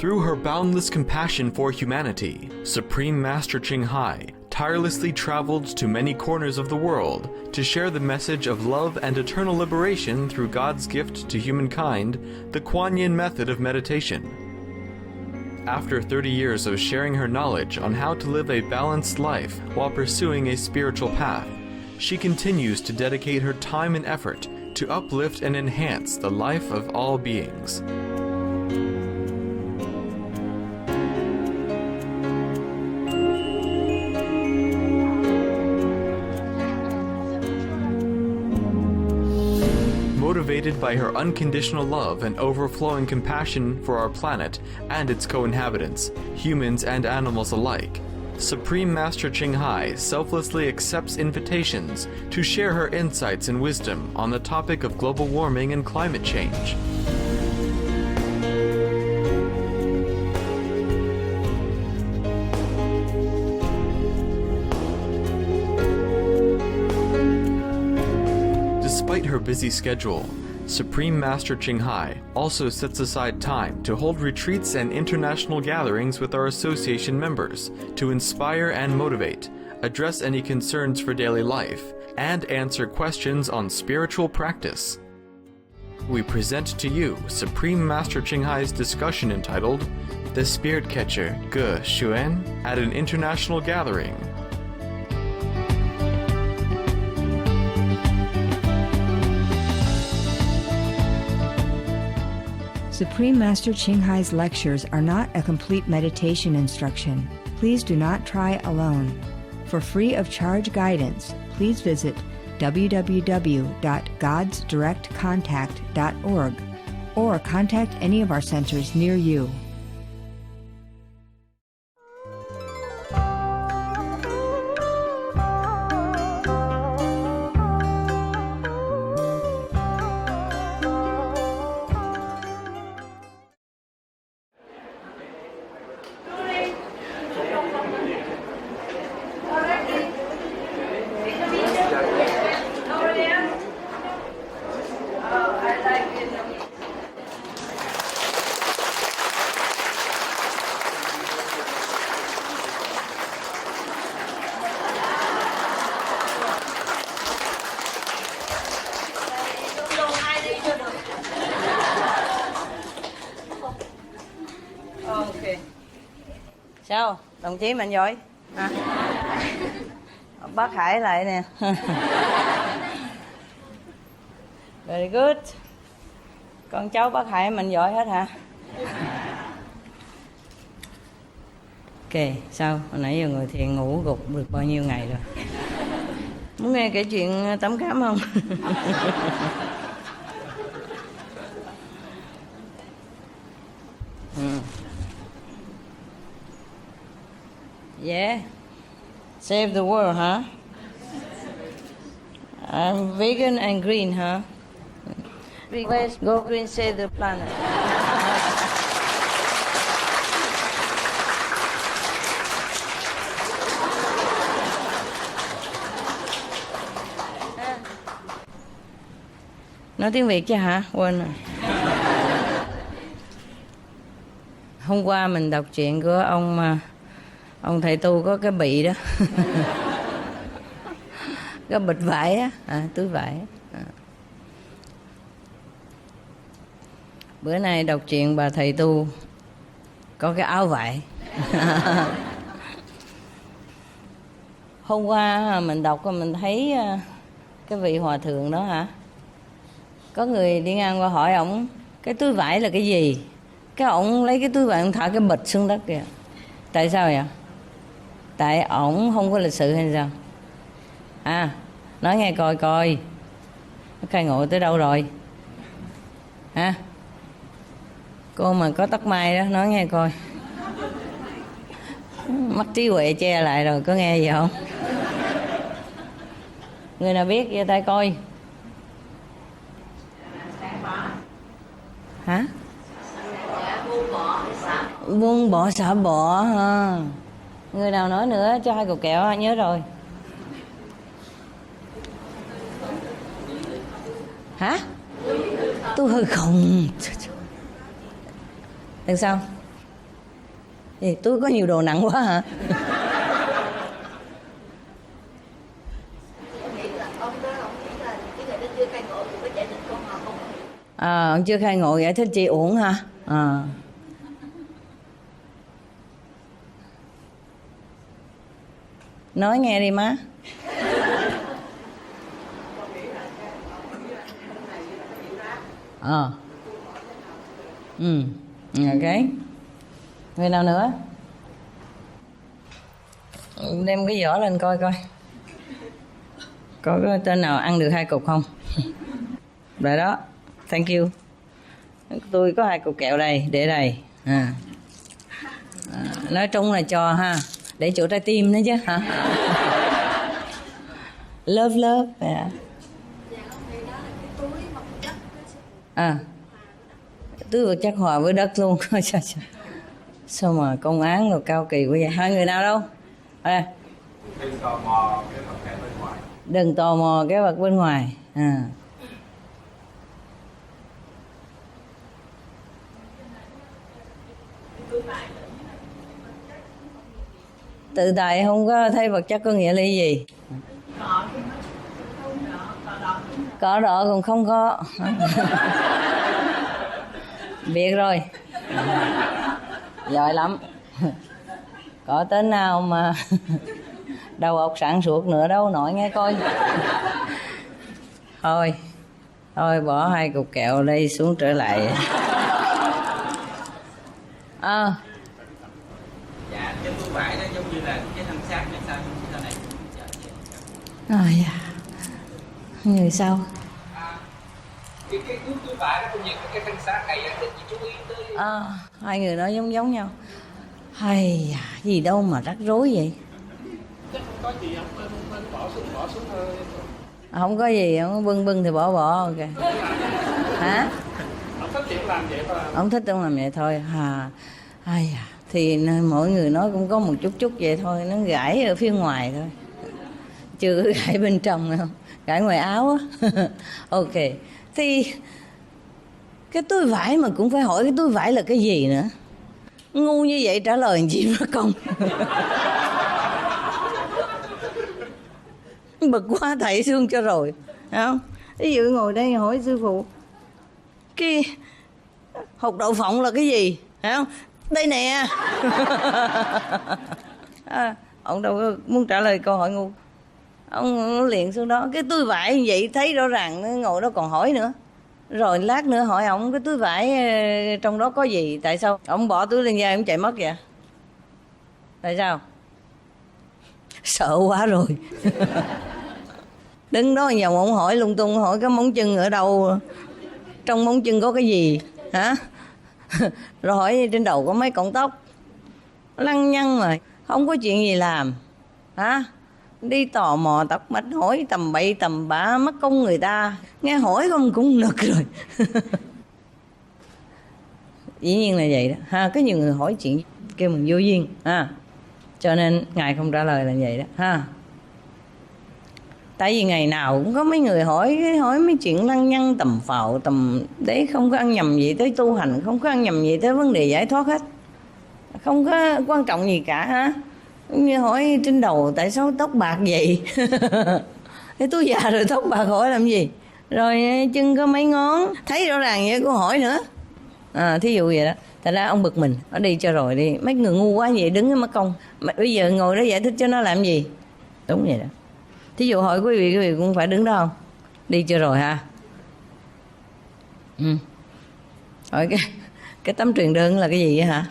Through her boundless compassion for humanity, Supreme Master Ching Hai tirelessly traveled to many corners of the world to share the message of love and eternal liberation through God's gift to humankind, the Kuan Yin method of meditation. After 30 years of sharing her knowledge on how to live a balanced life while pursuing a spiritual path, she continues to dedicate her time and effort to uplift and enhance the life of all beings. Motivated by her unconditional love and overflowing compassion for our planet and its co-inhabitants, humans and animals alike, Supreme Master Ching Hai selflessly accepts invitations to share her insights and wisdom on the topic of global warming and climate change. Despite her busy schedule, Supreme Master Ching Hai also sets aside time to hold retreats and international gatherings with our association members to inspire and motivate, address any concerns for daily life, and answer questions on spiritual practice. We present to you Supreme Master Ching Hai's discussion entitled The Spirit Catcher Ge Xuan at an International Gathering. Supreme Master Ching Hai's lectures are not a complete meditation instruction. Please do not try alone. For free of charge guidance, please visit www.godsdirectcontact.org or contact any of our centers near you. Sao? Đồng chí Mạnh giỏi à? Bác Hải lại nè. Very good. Con cháu bác Hải Mạnh giỏi hết hả? Ok, sao? Hồi nãy giờ ngồi thiền ngủ gục được bao nhiêu ngày rồi? Muốn nghe kể chuyện tắm khám không? Yeah. Save the world, huh? I'm vegan and green, huh? Let's go green, save the planet. Nói tiếng Việt chứ hả? Quên rồi. Hôm qua mình đọc chuyện của ông thầy tu có cái bị đó. Cái bịch vải á, túi vải á. Bữa nay đọc chuyện bà thầy tu có cái áo vải. Hôm qua mình đọc mình thấy cái vị hòa thượng đó hả? Có người đi ngang qua hỏi ổng cái túi vải là cái gì? Cái ổng lấy cái túi vải ổng thả cái bịch xuống đất kìa. Tại sao vậy? Tại ổng không có lịch sự hay sao? Nói nghe coi coi khai ngộ tới đâu rồi hả? Cô mà có tóc mai đó nói nghe coi. Mắt trí huệ che lại rồi, có nghe gì không? Người nào biết giơ tay coi. Hả? Buông bỏ xả bỏ ha. Người nào nói nữa cho 2 cục kẹo nhớ rồi. Hả? Tôi hơi khùng. Đằng sau Thì tôi có nhiều đồ nặng quá hả? Ông chưa khai ngộ giải thích chi uổng ha. Nói nghe đi má. Ok. Người nào nữa? Đem cái giỏ lên coi coi. Có cái tên nào ăn được 2 cục không? Rồi đó. Thank you. Tôi có 2 cục kẹo đây, để đây. Nói chung là cho ha, để chỗ trái tim nữa chứ hả? Love. Túi vật chất hòa với đất luôn. Sao mà công án rồi cao kỳ quá vậy? 2 người nào đâu? Đừng tò mò cái vật bên ngoài. Tự tại không có thấy vật chất có nghĩa là gì? Có đỏ còn không có. Biết rồi. Giỏi lắm. Có tên nào mà đầu óc sáng suốt nữa đâu, nói nghe coi. Thôi bỏ 2 cục kẹo đây xuống trở lại. Dạ, cái túi vải đó giống như là cái thân xác hay sao này. Người sao? Cái túi vải đó cũng như cái thân xác này thì chị chú ý tới. 2 người đó giống nhau. Gì đâu mà rắc rối vậy? Chắc không có gì, không bỏ xuống thôi. Không có gì, không có bưng thì bỏ ok. Hả? Không thích chuyện làm vậy thôi. Không thích không làm vậy thôi. Thì mỗi người nói cũng có một chút vậy thôi, nó gãi ở phía ngoài thôi, chưa có gãi bên trong đâu, gãi ngoài áo á. Ok, thì cái túi vải mà cũng phải hỏi cái túi vải là cái gì nữa. Ngu như vậy trả lời làm gì mà công. Bực quá thầy xương cho rồi, phải không? Ví dụ ngồi đây hỏi sư phụ cái hột đậu phộng là cái gì, phải không? Đây nè. Ông đâu có muốn trả lời câu hỏi ngu, ông liền xuống đó. Cái túi vải như vậy thấy rõ ràng, ngồi đó còn hỏi nữa. Rồi lát nữa hỏi ông cái túi vải trong đó có gì, tại sao ông bỏ túi lên vai ông chạy mất vậy? Tại sao? Sợ quá rồi. Đứng đó vòng ông hỏi lung tung, hỏi cái móng chân ở đâu, trong móng chân có cái gì hả? Rồi hỏi trên đầu có mấy cọng tóc, lăng nhăng mà không có chuyện gì làm hả? Đi tò mò tóc mạch hỏi tầm bậy tầm bạ, mất công người ta nghe hỏi không cũng nực rồi. Dĩ nhiên là vậy đó ha. Có nhiều người hỏi chuyện kêu mình vô duyên ha, cho nên ngài không trả lời là vậy đó ha. Tại vì ngày nào cũng có mấy người hỏi mấy chuyện lăng nhăng tầm phào tầm đấy, không có ăn nhầm gì tới tu hành, không có ăn nhầm gì tới vấn đề giải thoát hết, không có quan trọng gì cả ha. Như hỏi trên đầu tại sao tóc bạc vậy? Thế tôi già rồi tóc bạc hỏi làm gì? Rồi chân có mấy ngón, thấy rõ ràng vậy cô hỏi nữa. Thí dụ vậy đó. Thật ra ông bực mình, nó đi cho rồi đi. Mấy người ngu quá vậy đứng mất công. Mà bây giờ ngồi đó giải thích cho nó làm gì? Đúng vậy đó. Thí dụ hỏi quý vị cũng phải đứng đó không? Đi cho rồi ha. Hỏi cái tấm truyền đơn là cái gì vậy hả?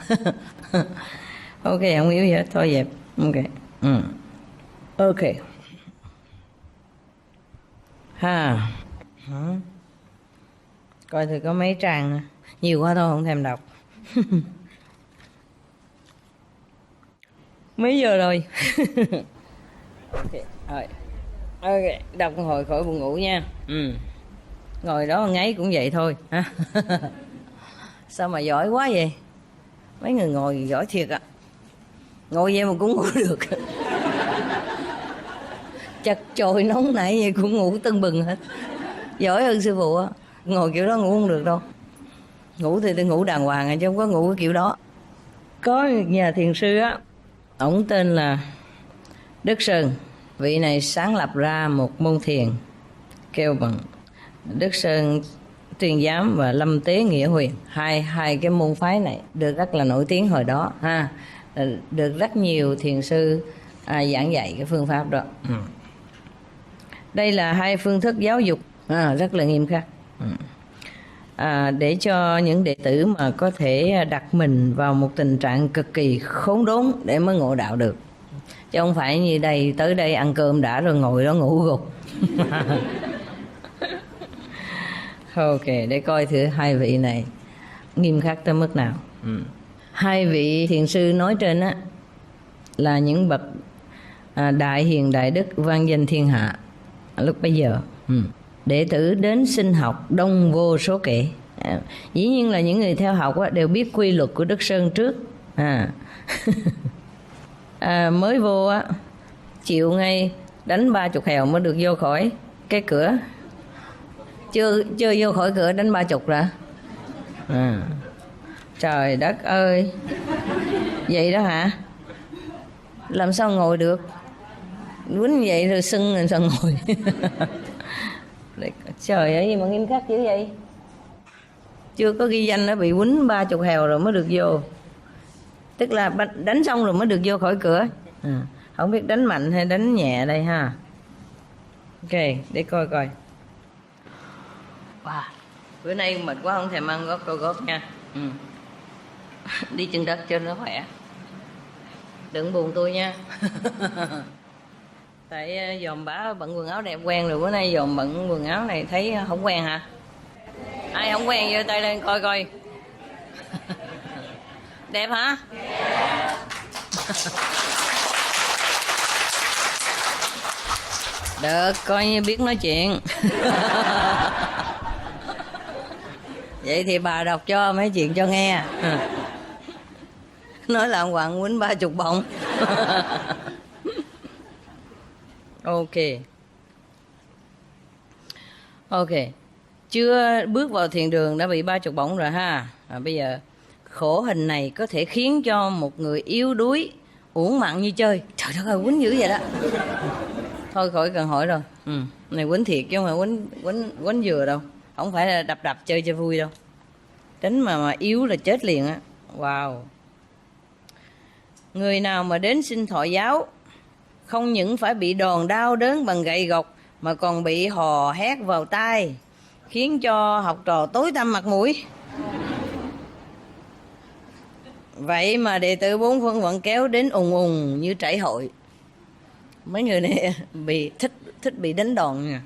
Ok, không hiểu gì hết, thôi dẹp. Ok. Ok. Ha. Coi thử có mấy trang. Nhiều quá thôi không thèm đọc. Mấy giờ rồi? Ok, rồi. Ok, đọc một hồi khỏi buồn ngủ nha. Ngồi đó ngáy cũng vậy thôi. Sao mà giỏi quá vậy? Mấy người ngồi giỏi thiệt ạ. Ngồi vậy mà cũng ngủ được. Chật chội nóng nảy vậy cũng ngủ tưng bừng hết. Giỏi hơn sư phụ á. Ngồi kiểu đó ngủ không được đâu. Ngủ thì ngủ đàng hoàng chứ không có ngủ cái kiểu đó. Có nhà thiền sư á, ổng tên là Đức Sơn. Vị này sáng lập ra một môn thiền kêu bằng Đức Sơn Tuyên Giám và Lâm Tế Nghĩa Huyền. Hai cái môn phái này được rất là nổi tiếng hồi đó ha, được rất nhiều thiền sư giảng dạy cái phương pháp đó. Đây là hai phương thức giáo dục rất là nghiêm khắc, để cho những đệ tử mà có thể đặt mình vào một tình trạng cực kỳ khốn đốn để mới ngộ đạo được, chứ không phải như đây tới đây ăn cơm đã rồi ngồi đó ngủ gục. Ok, để coi thử hai vị này nghiêm khắc tới mức nào. Hai vị thiền sư nói trên á là những bậc đại hiền đại đức vang danh thiên hạ lúc bấy giờ. Đệ tử đến xin học đông vô số kể. Dĩ nhiên là những người theo học á, đều biết quy luật của Đức Sơn trước. Mới vô á, chịu ngay đánh 30 hèo mới được vô khỏi cái cửa. Chưa vô khỏi cửa đánh 30 rồi. Trời đất ơi, vậy đó hả? Làm sao ngồi được? Quýnh vậy rồi sưng làm sao ngồi? Trời ơi, gì mà nghiêm khắc dữ vậy? Chưa có ghi danh đã bị quýnh 30 hèo rồi mới được vô. Tức là đánh xong rồi mới được vô khỏi cửa. Không biết đánh mạnh hay đánh nhẹ đây ha. Ok, để coi coi. Wow, bữa nay mệt quá không thèm ăn gót nha. Đi chân đất cho nó khỏe. Đừng buồn tôi nha. Tại dòm bả bận quần áo đẹp quen rồi, bữa nay dòm bận quần áo này thấy không quen hả? Ai không quen giơ tay lên coi coi. Đẹp hả? Được, coi như biết nói chuyện. Vậy thì bà đọc cho mấy chuyện cho nghe. Nói là ông Hoàng quýnh 30 bông. Ok, chưa bước vào thiền đường đã bị 30 bổng rồi ha. Bây giờ khổ hình này có thể khiến cho một người yếu đuối uổng mạng như chơi. Trời đất ơi, quýnh dữ vậy đó. Thôi khỏi cần hỏi rồi. Này quýnh thiệt chứ không phải quýnh vừa đâu. Không phải là đập chơi cho vui đâu. Đánh mà yếu là chết liền á. Wow. Người nào mà đến xin thọ giáo không những phải bị đòn đau đớn bằng gậy gộc mà còn bị hò hét vào tai, khiến cho học trò tối tăm mặt mũi. Vậy mà đệ tử bốn phương vẫn kéo đến ùng như trải hội. Mấy người này bị thích bị đánh đòn nha.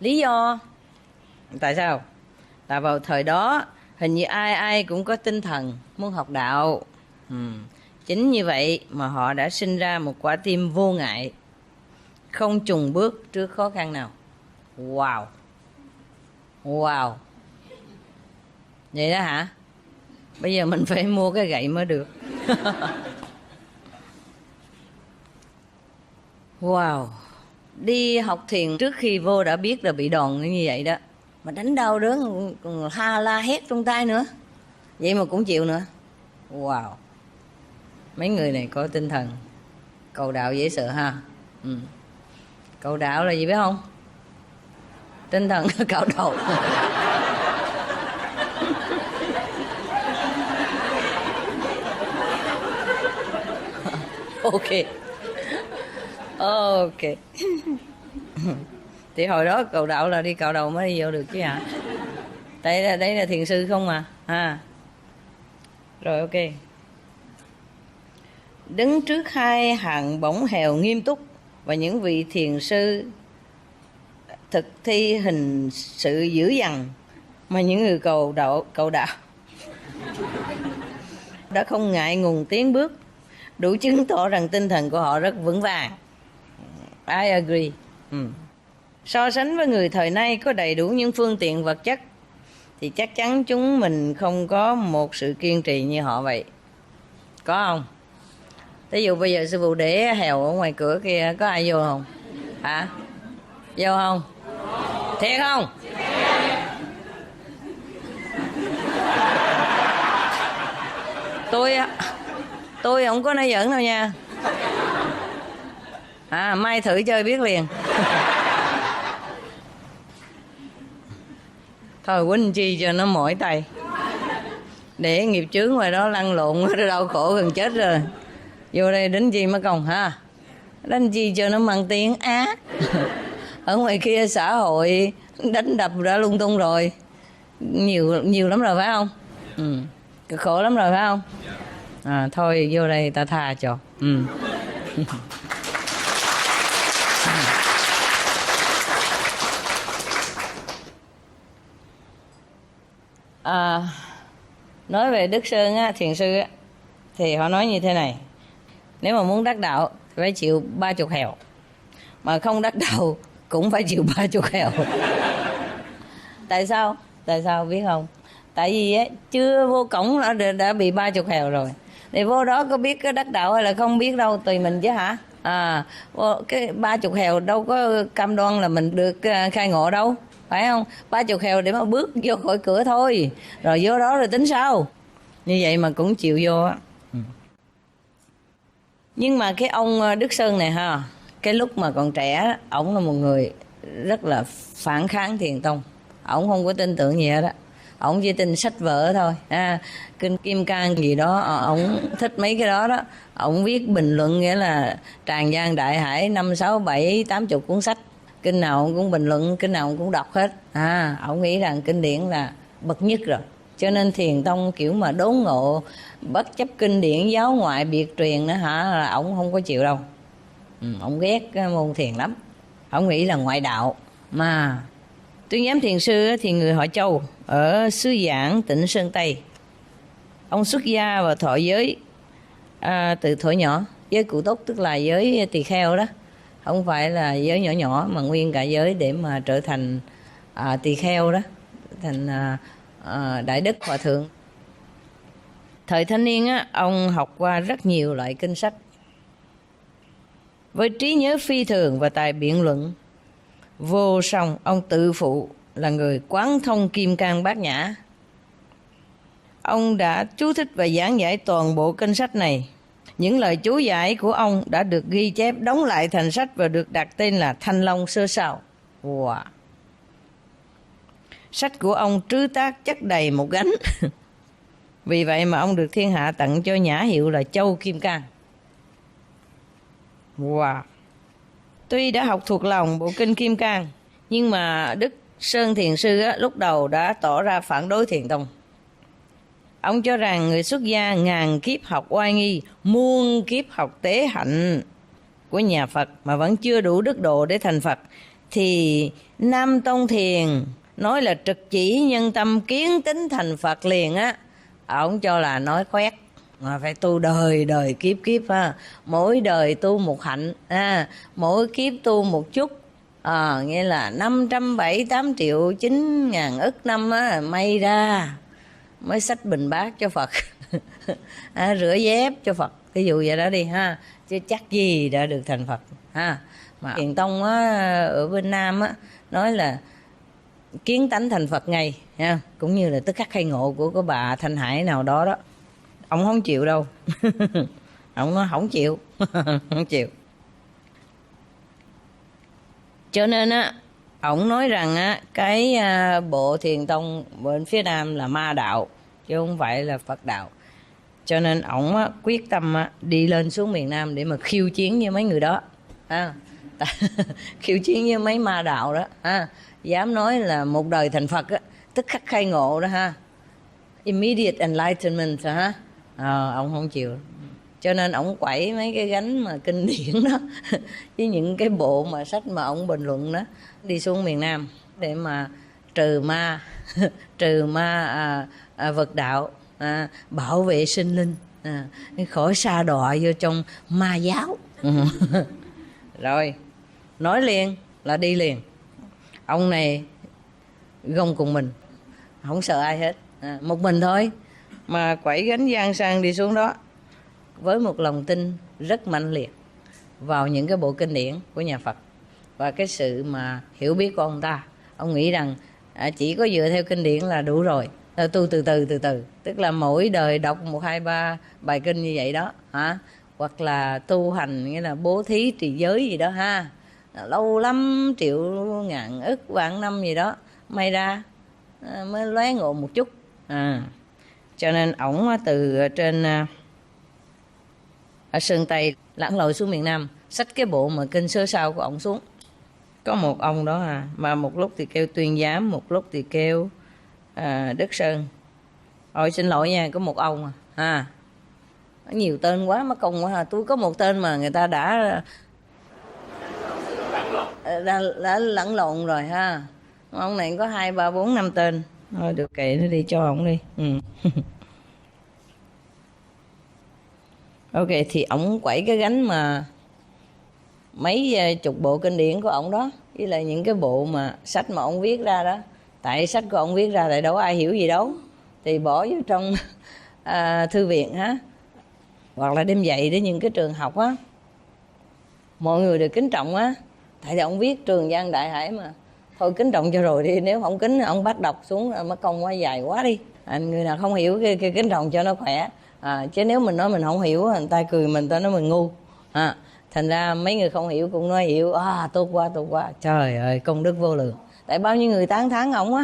Lý do tại sao? Tại vào thời đó hình như ai cũng có tinh thần muốn học đạo. Chính như vậy mà họ đã sinh ra một quả tim vô ngại, không chùn bước trước khó khăn nào. Wow. Vậy đó hả? Bây giờ mình phải mua cái gậy mới được. Wow. Đi học thiền trước khi vô đã biết là bị đòn như vậy đó, mà đánh đau đớn còn ha la hét trong tay nữa, vậy mà cũng chịu nữa. Wow. Mấy người này có tinh thần. Cầu đạo dễ sợ ha. Cầu đạo là gì biết không? Tinh thần cạo đầu. Ok. Thì hồi đó cầu đạo là đi cạo đầu mới đi vô được chứ hả? Tại đây là thiền sư không mà ha. Rồi ok. Đứng trước hai hàng bổng hèo nghiêm túc và những vị thiền sư thực thi hình sự dữ dằn mà những người cầu đạo đã không ngại ngùng tiến bước, đủ chứng tỏ rằng tinh thần của họ rất vững vàng. I agree. So sánh với người thời nay có đầy đủ những phương tiện vật chất thì chắc chắn chúng mình không có một sự kiên trì như họ vậy. Có không? Ví dụ bây giờ sư phụ để hèo ở ngoài cửa kia có ai vô không? Hả? Vô không? Thiệt không? Tôi không có nói giỡn đâu nha. Mai thử chơi biết liền. Thôi quýnh chi cho nó mỏi tay, để nghiệp chướng ngoài đó lăn lộn đau khổ gần chết rồi. Vô đây đánh chi mất công ha, đánh chi cho nó mang tiếng Á. Ở ngoài kia xã hội đánh đập đã lung tung rồi, nhiều lắm rồi phải không? Cực khổ lắm rồi phải không? Thôi vô đây ta tha cho. Nói về Đức Sơn á, thiền sư á, thì họ nói như thế này: nếu mà muốn đắc đạo phải chịu 30 hèo, mà không đắc đạo cũng phải chịu 30 hèo. Tại sao biết không? Tại vì á, chưa vô cổng đã bị 30 hèo rồi. Thì vô đó có biết cái đắc đạo hay là không biết đâu, tùy mình chứ hả? Cái 30 hèo đâu có cam đoan là mình được khai ngộ đâu, phải không? 30 hèo để mà bước vô khỏi cửa thôi, rồi vô đó rồi tính sau. Như vậy mà cũng chịu vô á. Nhưng mà cái ông Đức Sơn này ha, cái lúc mà còn trẻ, ổng là một người rất là phản kháng Thiền tông. Ổng không có tin tưởng gì hết á, ổng chỉ tin sách vở thôi. Kinh Kim Cang gì đó, ổng thích mấy cái đó đó. Ổng viết bình luận, nghĩa là tràn gian đại hải 5, 6, 7, 80 cuốn sách, kinh nào ông cũng bình luận, kinh nào ông cũng đọc hết. Ổng nghĩ rằng kinh điển là bậc nhất rồi. Cho nên Thiền tông kiểu mà đốn ngộ, bất chấp kinh điển giáo ngoại biệt truyền nữa hả, là ổng không có chịu đâu. Ổng ghét cái môn thiền lắm. Ổng nghĩ là ngoại đạo. Mà Tuyên Giám thiền sư thì người họ Châu ở xứ Giảng, tỉnh Sơn Tây. Ông xuất gia và thọ giới từ thuở nhỏ. Giới Cụ Túc tức là giới tỳ kheo đó, không phải là giới nhỏ nhỏ mà nguyên cả giới để mà trở thành tỳ kheo đó, thành đại đức hòa thượng. Thời thanh niên á, ông học qua rất nhiều loại kinh sách. Với trí nhớ phi thường và tài biện luận vô song, ông tự phụ là người quán thông Kim Cang Bát Nhã. Ông đã chú thích và giảng giải toàn bộ kinh sách này. Những lời chú giải của ông đã được ghi chép đóng lại thành sách và được đặt tên là Thanh Long Sơ Sào. Wow. Sách của ông trứ tác chất đầy một gánh. Vì vậy mà ông được thiên hạ tặng cho nhã hiệu là Châu Kim Cang. Wow. Tuy đã học thuộc lòng bộ kinh Kim Cang, nhưng mà Đức Sơn thiền sư lúc đầu đã tỏ ra phản đối Thiền tông. Ông cho rằng người xuất gia ngàn kiếp học oai nghi, muôn kiếp học tế hạnh của nhà Phật mà vẫn chưa đủ đức độ để thành Phật, thì Nam Tông Thiền nói là trực chỉ nhân tâm kiến tính thành Phật liền á. Ông cho là nói khoét, mà phải tu đời đời kiếp kiếp ha. Mỗi đời tu một hạnh, mỗi kiếp tu một chút. Nghĩa là 578 triệu 9 ngàn ức năm á, may ra mới xách bình bát cho Phật. Rửa dép cho Phật, ví dụ vậy đó đi ha, chứ chắc gì đã được thành Phật ha. Mà Thiền tông á, ở bên Nam á, nói là kiến tánh thành Phật ngay ha, cũng như là tức khắc khai ngộ của cái bà Thanh Hải nào đó đó. Ông không chịu đâu. Ông nói không chịu. Không chịu. Cho nên á, ông nói rằng á, cái bộ Thiền tông bên phía Nam là ma đạo chứ không phải là Phật đạo. Cho nên ông quyết tâm đi lên xuống miền Nam để mà khiêu chiến với mấy người đó. Khiêu chiến với mấy ma đạo đó. Dám nói là một đời thành Phật á, tức khắc khai ngộ đó ha. Immediate enlightenment ha. Ông không chịu. Cho nên ông quẩy mấy cái gánh mà kinh điển đó với những cái bộ mà sách mà ông bình luận đó, đi xuống miền Nam để mà trừ ma vật đạo, bảo vệ sinh linh, khỏi sa đọa vô trong ma giáo. Rồi nói liền là đi liền. Ông này gông cùng mình, không sợ ai hết, một mình thôi mà quẩy gánh gian sang đi xuống đó với một lòng tin rất mạnh liệt vào những cái bộ kinh điển của nhà Phật và cái sự mà hiểu biết của ông ta. Ông nghĩ rằng chỉ có dựa theo kinh điển là đủ rồi, Tu từ từ, tức là mỗi đời đọc 1, 2, 3 bài kinh như vậy đó hả, hoặc là tu hành nghĩa là bố thí trì giới gì đó ha, lâu lắm triệu ngàn ức vạn năm gì đó may ra mới lóe ngộ một chút. Cho nên ổng từ trên ở Sơn Tây lặn lội xuống miền Nam, xách cái bộ mà kinh sơ sao của ổng xuống. Có một ông đó mà một lúc thì kêu Tuyên Giám, một lúc thì kêu Đức Sơn. Ôi xin lỗi nha, có một ông nhiều tên quá mất công quá tôi có một tên mà người ta đã lẫn lộn rồi ha. Ông này có 2, 3, 4, 5 tên. Thôi được, kệ nó đi, cho ổng đi. Ok, thì ổng quẩy cái gánh mà mấy chục bộ kinh điển của ổng đó, với lại những cái bộ mà sách mà ổng viết ra đó. Tại sách của ổng viết ra tại đâu ai hiểu gì đâu, thì bỏ vô trong thư viện hoặc là đem dạy đến những cái trường học mọi người được kính trọng tại vì ổng viết Trường Giang Đại Hải mà. Thôi kính trọng cho rồi đi, nếu không kính ông bắt đọc xuống mất công quá, dài quá đi. Người nào không hiểu cái kính trọng cho nó khỏe. Chứ nếu mình nói mình không hiểu, người ta cười mình, ta nói mình ngu. Thành ra mấy người không hiểu cũng nói hiểu. Tốt quá. Trời ơi, công đức vô lượng. Tại bao nhiêu người tán thán ổng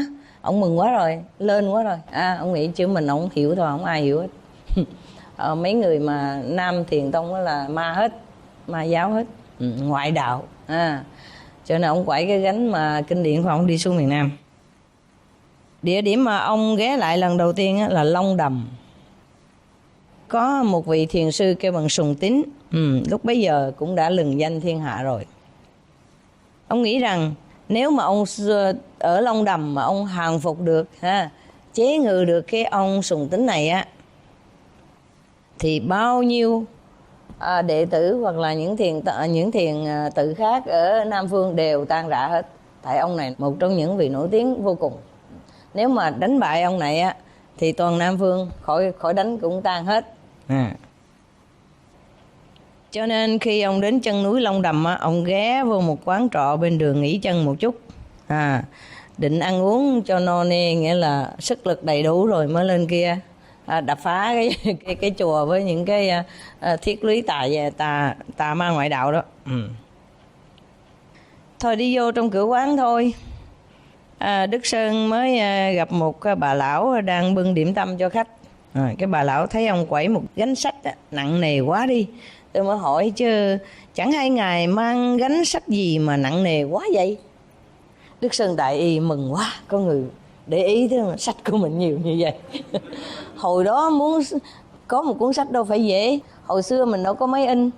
ổng mừng quá rồi, lên quá rồi. Ông nghĩ chứ mình ổng hiểu thôi, không ai hiểu hết. Mấy người mà Nam Thiền Tông đó là ma hết, ma giáo hết, ngoại đạo. Cho nên ông quẩy cái gánh mà kinh điển của ông đi xuống miền Nam. Địa điểm mà ông ghé lại lần đầu tiên là Long Đầm. Có một vị thiền sư kêu bằng Sùng Tín, lúc bấy giờ cũng đã lừng danh thiên hạ rồi. Ông nghĩ rằng nếu mà ông ở Long Đầm mà ông hàng phục được, chế ngự được cái ông Sùng Tín này thì bao nhiêu đệ tử hoặc là những thiền tự khác ở Nam Phương đều tan rã hết. Tại ông này một trong những vị nổi tiếng vô cùng. Nếu mà đánh bại ông này thì toàn Nam Phương khỏi đánh cũng tan hết. Cho nên khi ông đến chân núi Long Đầm ông ghé vô một quán trọ bên đường nghỉ chân một chút, định ăn uống cho no nê, nghĩa là sức lực đầy đủ rồi mới lên kia đập phá cái chùa với những cái thiết lý tà ma ngoại đạo đó. Thôi đi vô trong cửa quán thôi. Đức Sơn mới gặp một bà lão đang bưng điểm tâm cho khách. Cái bà lão thấy ông quẩy một gánh sách nặng nề quá đi. Tôi mới hỏi chứ chẳng hay ngài mang gánh sách gì mà nặng nề quá vậy? Đức Sơn đại y mừng quá, có người để ý thế mà sách của mình nhiều như vậy. Hồi đó muốn có một cuốn sách đâu phải dễ. Hồi xưa mình đâu có máy in.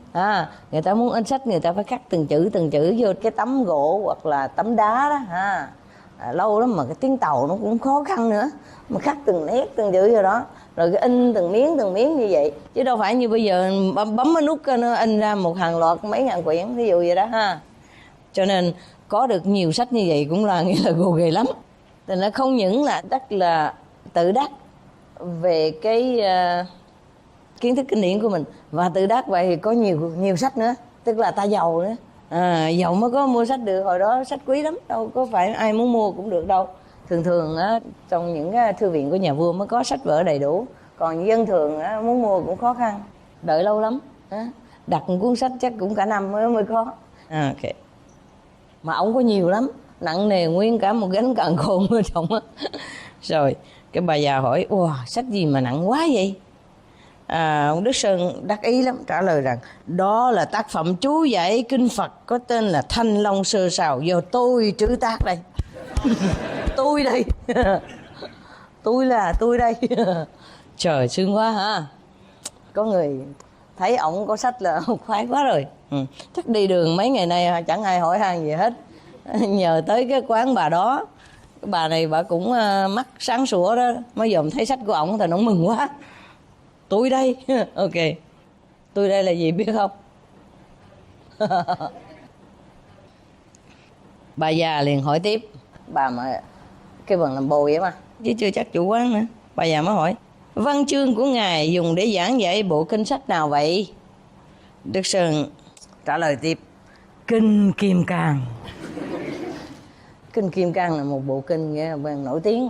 Người ta muốn in sách người ta phải khắc từng chữ vô cái tấm gỗ hoặc là tấm đá đó. Lâu lắm mà cái tiếng Tàu nó cũng khó khăn nữa, mà khắc từng nét từng chữ vô đó, rồi cái in từng miếng như vậy, chứ đâu phải như bây giờ bấm cái nút nó in ra một hàng loạt mấy ngàn quyển ví dụ vậy đó Cho nên có được nhiều sách như vậy cũng là nghĩa là gồ ghề lắm. Thì nó không những là rất là tự đắc về cái kiến thức kinh điển của mình, và tự đắc vậy thì có nhiều sách nữa, tức là ta giàu nữa. Giàu mới có mua sách được. Hồi đó sách quý lắm, đâu có phải ai muốn mua cũng được đâu. Thường trong những cái thư viện của nhà vua mới có sách vở đầy đủ, còn dân thường muốn mua cũng khó khăn, đợi lâu lắm. Đặt một cuốn sách chắc cũng cả năm mới có. Ok. Mà ông có nhiều lắm, nặng nề nguyên cả một gánh càn khôn ở trong Rồi cái bà già hỏi: wow, sách gì mà nặng quá vậy? Ông Đức Sơn đắc ý lắm, trả lời rằng đó là tác phẩm chú giải kinh Phật có tên là Thanh Long Sơ Sào, do tôi trữ tác đây. Tôi đây. tôi đây. Trời, sướng quá ha. Có người thấy ổng có sách là khoái quá rồi. Chắc đi đường mấy ngày nay chẳng ai hỏi han gì hết. Nhờ tới cái quán bà đó, cái bà này bà cũng mắt sáng sủa đó, mới dòm thấy sách của ổng thì nó mừng quá. Tôi đây. Ok. Tôi đây là gì biết không? Bà già liền hỏi tiếp. Bà mà cái bằng làm bồ vậy mà, chứ chưa chắc chủ quán nữa. Bà già mới hỏi: văn chương của ngài dùng để giảng dạy bộ kinh sách nào vậy? Đức Sơn trả lời tiếp: Kinh Kim Cang. Kinh Kim Cang là một bộ kinh nổi tiếng,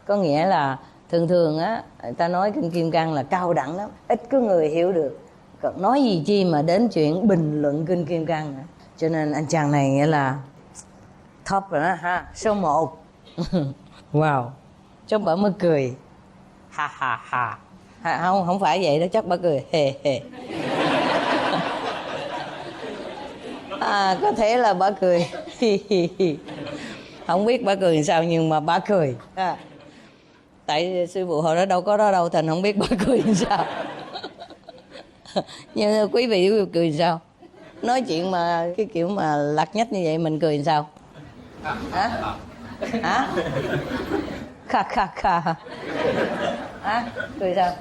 có nghĩa là Thường thường á, người ta nói kinh Kim Cang là cao đẳng lắm, ít có người hiểu được. Còn nói gì chi mà đến chuyện bình luận kinh Kim Cang nữa. Cho nên anh chàng này nghĩa là top rồi đó ha, số 1. Wow, chắc bà mới cười. Ha ha ha. Không phải vậy đó, chắc bà cười hề hề. Có thể là bà cười. Không biết bà cười sao nhưng mà bà cười. Tại sư phụ hồi đó đâu có đó đâu, thành không biết bà cười sao. Nhưng quý vị cười sao? Nói chuyện mà cái kiểu mà lặt nhách như vậy mình cười sao? Hả? Hả? Kha kha kha. Hả? Cười sao?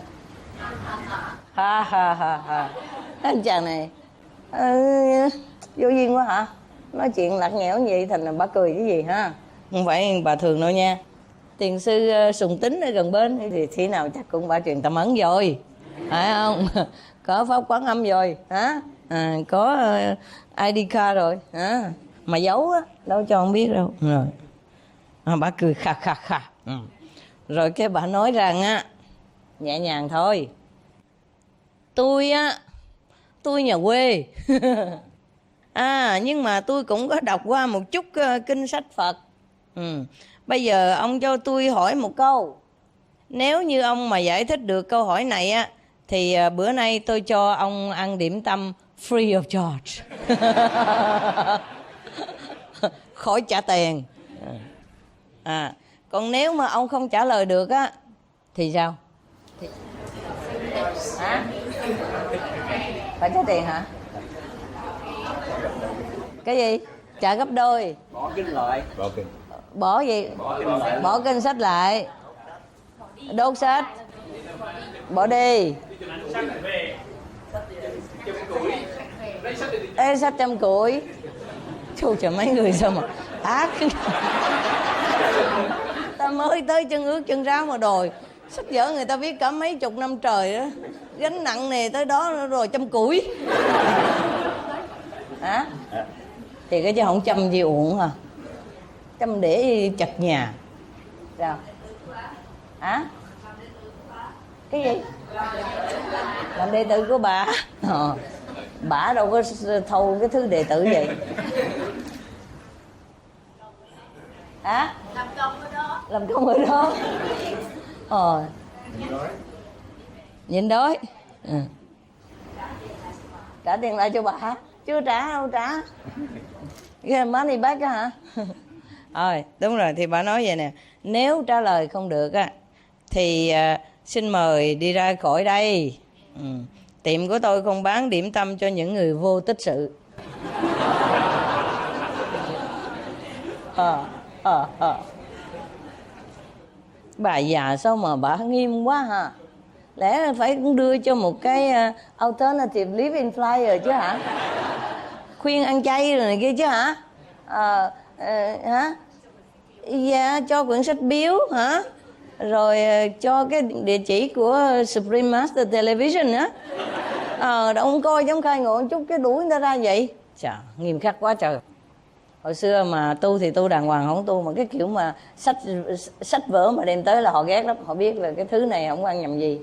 Ha ha ha ha. Anh chàng này vô duyên quá hả? Nói chuyện lặt nghẽo như vậy thành là bà cười cái gì ha? Không phải bà thường đâu nha. Thiền sư Sùng Tính ở gần bên thì khi nào chắc cũng bà truyền tâm ấn rồi, phải không? Có pháp quán âm rồi hả? Có ID card rồi hả? Mà giấu á đâu cho không biết đâu. Rồi bà cười kha kha kha. Rồi cái bà nói rằng á, nhẹ nhàng thôi, tôi nhà quê. Nhưng mà tôi cũng có đọc qua một chút kinh sách Phật. Bây giờ ông cho tôi hỏi một câu. Nếu như ông mà giải thích được câu hỏi này á, thì bữa nay tôi cho ông ăn điểm tâm free of charge. Khỏi trả tiền. Còn nếu mà ông không trả lời được á thì sao? Hả? Phải trả tiền hả? Cái gì? Trả gấp đôi. Bỏ kinh lại. Bỏ gì? Bỏ kinh sách lại. Đốt sách. Bỏ đi. Ê, sách trăm củi. Chú trời, mấy người sao mà ác. Ta mới tới chân ướt chân ráo mà đòi sách vở người ta viết cả mấy chục năm trời đó, gánh nặng nề tới đó rồi trăm củi. Hả? Thì cái chứ không chăm gì uổng hả? Chăm để chật nhà. Sao? Hả? Cái gì? Làm đệ tử của bà. Bà đâu có thâu cái thứ đệ tử vậy. Hả? Làm công ở đó. Làm công ở đó. Nhịn đói. Trả tiền lại cho bà. Chưa trả đâu trả. Cái money back á hả? Đúng rồi, thì bà nói vậy nè. Nếu trả lời không được á thì xin mời đi ra khỏi đây. Tiệm của tôi không bán điểm tâm cho những người vô tích sự. Bà già sao mà bà nghiêm quá hả? Lẽ phải cũng đưa cho một cái alternative living flyer chứ hả? Khuyên ăn chay rồi này kia chứ hả? Hả? Dạ, cho quyển sách biếu hả? Rồi cho cái địa chỉ của Supreme Master Television á. Ông coi giống khai ngộ chút cái đuổi người ta ra vậy. Chà, nghiêm khắc quá trời. Hồi xưa mà tu thì tu đàng hoàng, không tu mà cái kiểu mà sách vở mà đem tới là họ ghét lắm. Họ biết là cái thứ này không ăn nhầm gì.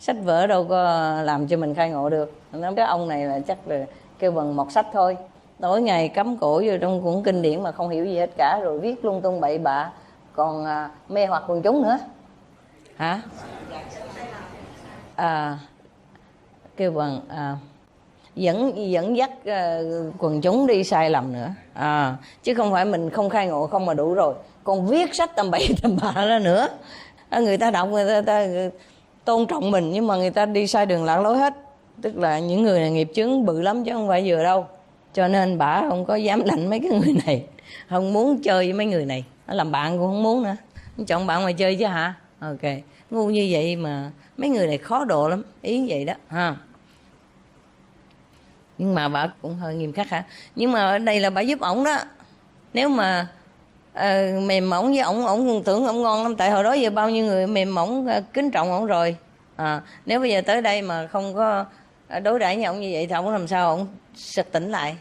Sách vở đâu có làm cho mình khai ngộ được. Nói cái ông này là chắc là kêu bằng một sách thôi. Tối ngày cắm cổ vô trong cuốn kinh điển mà không hiểu gì hết cả, rồi viết lung tung bậy bạ, còn mê hoặc quần chúng nữa. Hả? Kêu bằng dẫn dắt quần chúng đi sai lầm nữa. Chứ không phải mình không khai ngộ không mà đủ rồi, còn viết sách tầm bậy tầm bạ ra nữa. Người ta đọc, người ta tôn trọng mình, nhưng mà người ta đi sai đường lạc lối hết. Tức là những người này nghiệp chướng bự lắm chứ không phải vừa đâu. Cho nên bả không có dám lạnh mấy cái người này, không muốn chơi với mấy người này. Nó làm bạn cũng không muốn nữa. Chọn bạn ngoài chơi chứ hả? Ok, ngu như vậy mà mấy người này khó độ lắm, ý vậy đó ha. Nhưng mà bà cũng hơi nghiêm khắc hả? Nhưng mà ở đây là bà giúp ổng đó. Nếu mà mềm mỏng với ổng tưởng ổng ngon lắm. Tại hồi đó giờ bao nhiêu người mềm mỏng kính trọng ổng rồi. Nếu bây giờ tới đây mà không có đối đãi với ổng như vậy thì ổng làm sao ổng sực tỉnh lại.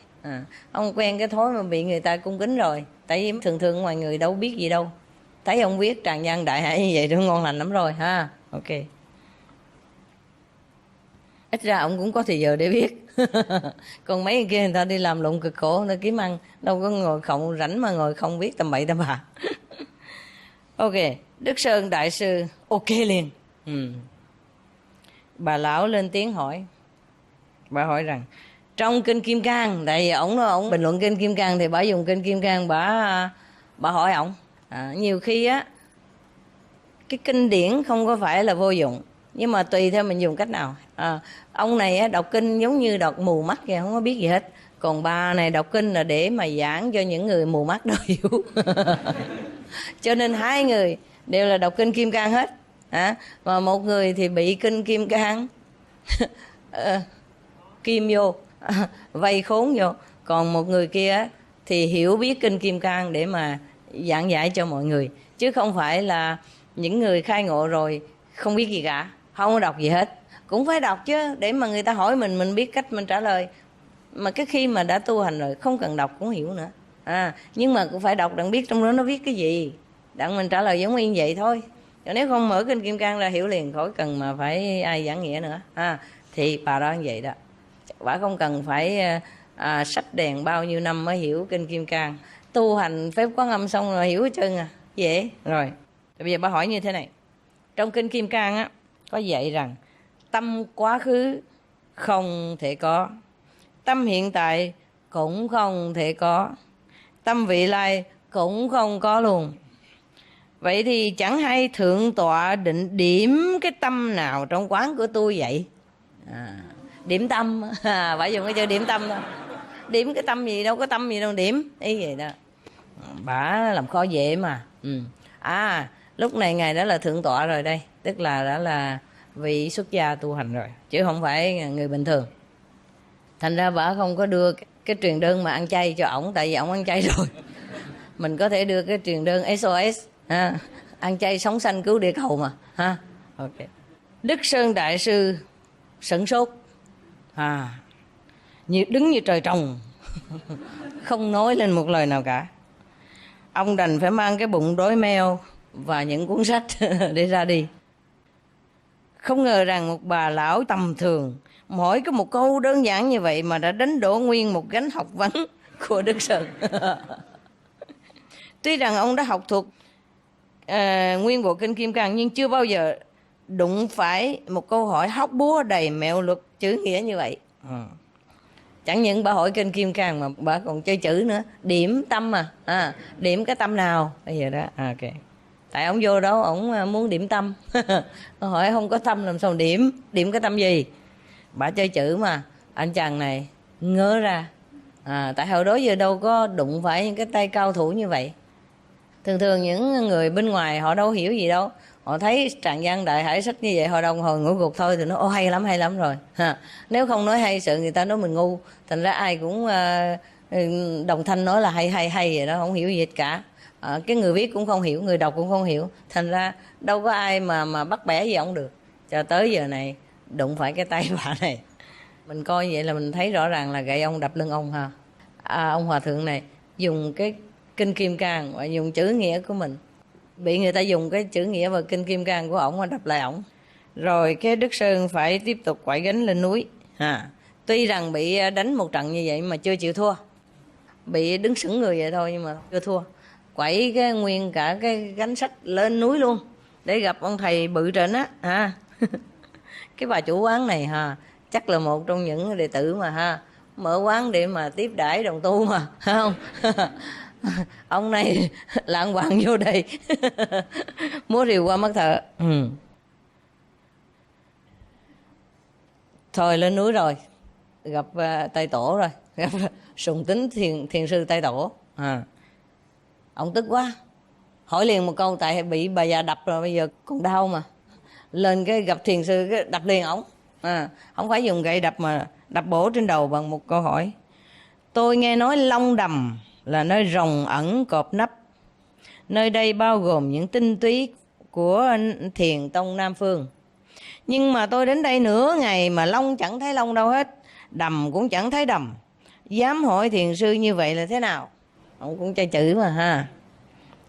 Ông quen cái thói mà bị người ta cung kính rồi. Tại vì thường thường ngoài người đâu biết gì đâu. Thấy ông viết tràng văn đại hải như vậy thì ngon lành lắm rồi ha. Ok. Ít ra ông cũng có thời giờ để viết. Còn mấy người kia người ta đi làm lụng cực khổ, người ta kiếm ăn, đâu có ngồi không rảnh mà ngồi không viết tầm bậy tầm bạ. Ok, Đức Sơn Đại Sư ok liền. Bà lão lên tiếng hỏi. Bà hỏi rằng trong kinh Kim Cang, tại vì ổng bình luận kinh Kim Cang thì bà dùng kinh Kim Cang, bà hỏi ổng nhiều khi á cái kinh điển không có phải là vô dụng, nhưng mà tùy theo mình dùng cách nào. Ông này á, đọc kinh giống như đọc mù mắt kìa, không có biết gì hết. Còn bà này đọc kinh là để mà giảng cho những người mù mắt đó hiểu. Cho nên hai người đều là đọc kinh Kim Cang hết. Mà một người thì bị kinh Kim Cang kim vô, vây khốn vô. Còn một người kia thì hiểu biết kinh Kim Cang để mà giảng giải cho mọi người. Chứ không phải là những người khai ngộ rồi không biết gì cả, không có đọc gì hết. Cũng phải đọc chứ, để mà người ta hỏi mình biết cách mình trả lời. Mà cái khi mà đã tu hành rồi không cần đọc cũng hiểu nữa. Nhưng mà cũng phải đọc đặng biết trong đó nó viết cái gì, đặng mình trả lời giống y vậy thôi. Còn nếu không mở kinh Kim Cang ra hiểu liền, khỏi cần mà phải ai giảng nghĩa nữa. Thì bà đó như vậy đó. Bà không cần phải sách đèn bao nhiêu năm mới hiểu kinh Kim Cang. Tu hành phép Quán Âm xong rồi hiểu hết trơn dễ rồi. Bây giờ bà hỏi như thế này. Trong kinh Kim Cang á có dạy rằng tâm quá khứ không thể có, tâm hiện tại cũng không thể có, tâm vị lai cũng không có luôn. Vậy thì chẳng hay thượng tọa định điểm cái tâm nào trong quán của tôi vậy? Điểm tâm. Phải dùng cái chữ điểm tâm thôi. Điểm cái tâm gì, đâu có tâm gì đâu điểm. Ý vậy đó. Bà làm khó dễ mà. Lúc này ngài đã là thượng tọa rồi đây. Tức là đã là vị xuất gia tu hành rồi, chứ không phải người bình thường. Thành ra bà không có đưa cái truyền đơn mà ăn chay cho ổng, tại vì ổng ăn chay rồi. Mình có thể đưa cái truyền đơn SOS, ăn chay sống sanh cứu địa cầu mà. Ok. Đức Sơn Đại Sư sửng sốt, đứng như trời trồng. Không nói lên một lời nào cả. Ông đành phải mang cái bụng đói meo và những cuốn sách để ra đi. Không ngờ rằng một bà lão tầm thường hỏi có một câu đơn giản như vậy mà đã đánh đổ nguyên một gánh học vấn của Đức Sơn. Tuy rằng ông đã học thuộc nguyên bộ kinh Kim Cang, nhưng chưa bao giờ đụng phải một câu hỏi hóc búa đầy mẹo luật chữ nghĩa như vậy. Chẳng những bà hỏi kinh Kim Cang mà bà còn chơi chữ nữa. Điểm tâm điểm cái tâm nào bây giờ đó. Ok. Tại ông vô đó ông muốn điểm tâm. Hỏi không có tâm làm sao điểm cái tâm gì. Bà chơi chữ mà anh chàng này ngớ ra. Tại hồi đó giờ đâu có đụng phải những cái tay cao thủ như vậy. Thường những người bên ngoài họ đâu hiểu gì đâu. Họ thấy tràng văn đại hải sách như vậy họ đồng hồi ngủ gục thôi thì nó hay lắm rồi. Nếu không nói hay sự người ta nói mình ngu. Thành ra ai cũng đồng thanh nói là hay vậy đó, không hiểu gì hết cả. Cái người viết cũng không hiểu, người đọc cũng không hiểu. Thành ra đâu có ai mà bắt bẻ gì ông được. Cho tới giờ này đụng phải cái tay bà này, mình coi vậy là mình thấy rõ ràng là gậy ông đập lưng ông ha. Ông hòa thượng này dùng cái kinh Kim Cang và dùng chữ nghĩa của mình, bị người ta dùng cái chữ nghĩa và kinh Kim Cang của ổng mà đập lại ổng. Rồi cái Đức Sơn phải tiếp tục quải gánh lên núi. Tuy rằng bị đánh một trận như vậy mà chưa chịu thua, bị đứng sững người vậy thôi nhưng mà chưa thua. Quẩy cái nguyên cả cái gánh sách lên núi luôn để gặp ông thầy bự trịnh á. Cái bà chủ quán này chắc là một trong những đệ tử mà mở quán để mà tiếp đãi đồng tu mà, không? Ông này lạng quạng vô đây. Múa rìu qua mắt thợ. Thôi lên núi rồi, gặp Tây Tổ rồi, gặp Sùng Tính thiền sư Tây Tổ. Ông tức quá, hỏi liền một câu, tại bị bà già đập rồi bây giờ còn đau mà. Lên cái gặp thiền sư cái đập liền ổng. Không phải dùng gậy đập mà đập bổ trên đầu bằng một câu hỏi. Tôi nghe nói Long Đầm là nơi rồng ẩn cọp nấp. Nơi đây bao gồm những tinh túy của thiền tông Nam Phương. Nhưng mà tôi đến đây nửa ngày mà Long chẳng thấy Long đâu hết, đầm cũng chẳng thấy đầm. Dám hỏi thiền sư như vậy là thế nào? Ông cũng chơi chữ mà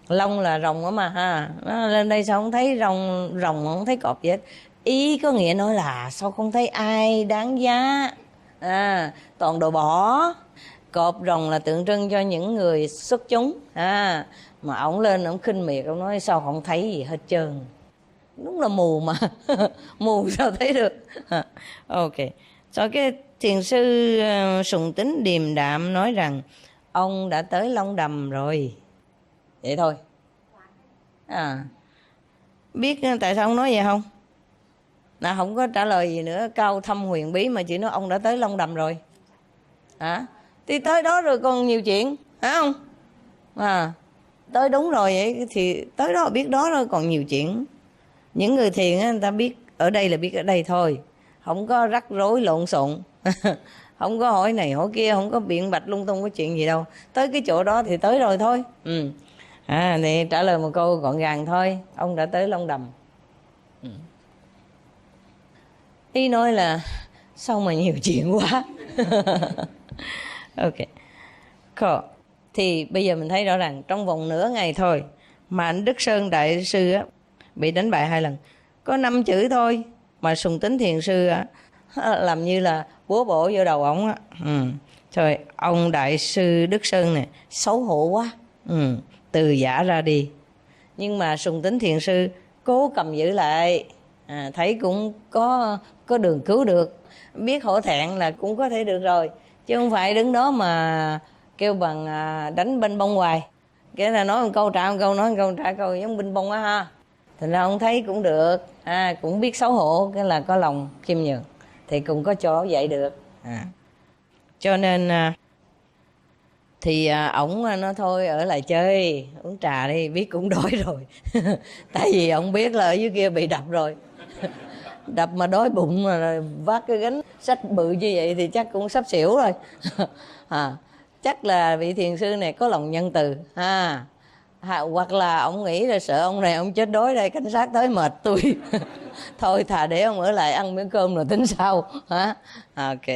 Long là rồng á mà ha. Nó lên đây sao không thấy rồng không thấy cọp gì hết. Ý có nghĩa nói là sao không thấy ai đáng giá, toàn đồ bỏ. Cọp rồng là tượng trưng cho những người xuất chúng, mà ổng lên ổng khinh miệt, ổng nói sao không thấy gì hết trơn. Đúng là mù mà. Mù sao thấy được. Ok. Sau cái thiền sư Sùng Tín điềm đạm nói rằng ông đã tới Long Đầm rồi. Vậy thôi. Biết tại sao ông nói vậy không? Là không có trả lời gì nữa, cao thâm huyền bí, mà chỉ nói ông đã tới Long Đầm rồi. Thì tới đó rồi còn nhiều chuyện, phải không? Tới đúng rồi vậy thì tới đó biết đó rồi còn nhiều chuyện. Những người thiền người ta biết ở đây là biết ở đây thôi, không có rắc rối lộn xộn. Không có hỏi này hỏi kia, không có biện bạch lung tung cái chuyện gì đâu. Tới cái chỗ đó thì tới rồi thôi. Thì trả lời một câu gọn gàng thôi, ông đã tới Long Đầm. Ý nói là sao mà nhiều chuyện quá. Ok. Cool. Thì bây giờ mình thấy rõ ràng trong vòng nửa ngày thôi mà anh Đức Sơn Đại Sư bị đánh bại 2 lần. Có 5 chữ thôi mà Sùng Tín Thiền Sư làm như là búa bổ vô đầu ổng á. Trời, ông Đại Sư Đức Sơn này xấu hổ quá. Từ giả ra đi. Nhưng mà Sùng Tín Thiền Sư cố cầm giữ lại. Thấy cũng có đường cứu được. Biết hổ thẹn là cũng có thể được rồi, chứ không phải đứng đó mà kêu bằng đánh binh bông hoài. Cái là nói một câu trả một câu, nói một câu trả một câu, giống binh bông á ha. Thành ra ông thấy cũng được, cũng biết xấu hổ, cái là có lòng khiêm nhường, thì cũng có chỗ vậy được. Cho nên thì ổng nói thôi ở lại chơi uống trà đi, biết cũng đói rồi. Tại vì ổng biết là ở dưới kia bị đập rồi. Đập mà đói bụng mà vác cái gánh sách bự như vậy thì chắc cũng sắp xỉu rồi. Chắc là vị thiền sư này có lòng nhân từ, hoặc là ông nghĩ là sợ ông này ông chết đói đây, cảnh sát tới mệt tôi. Thôi thà để ông ở lại ăn miếng cơm rồi tính sau. Ok.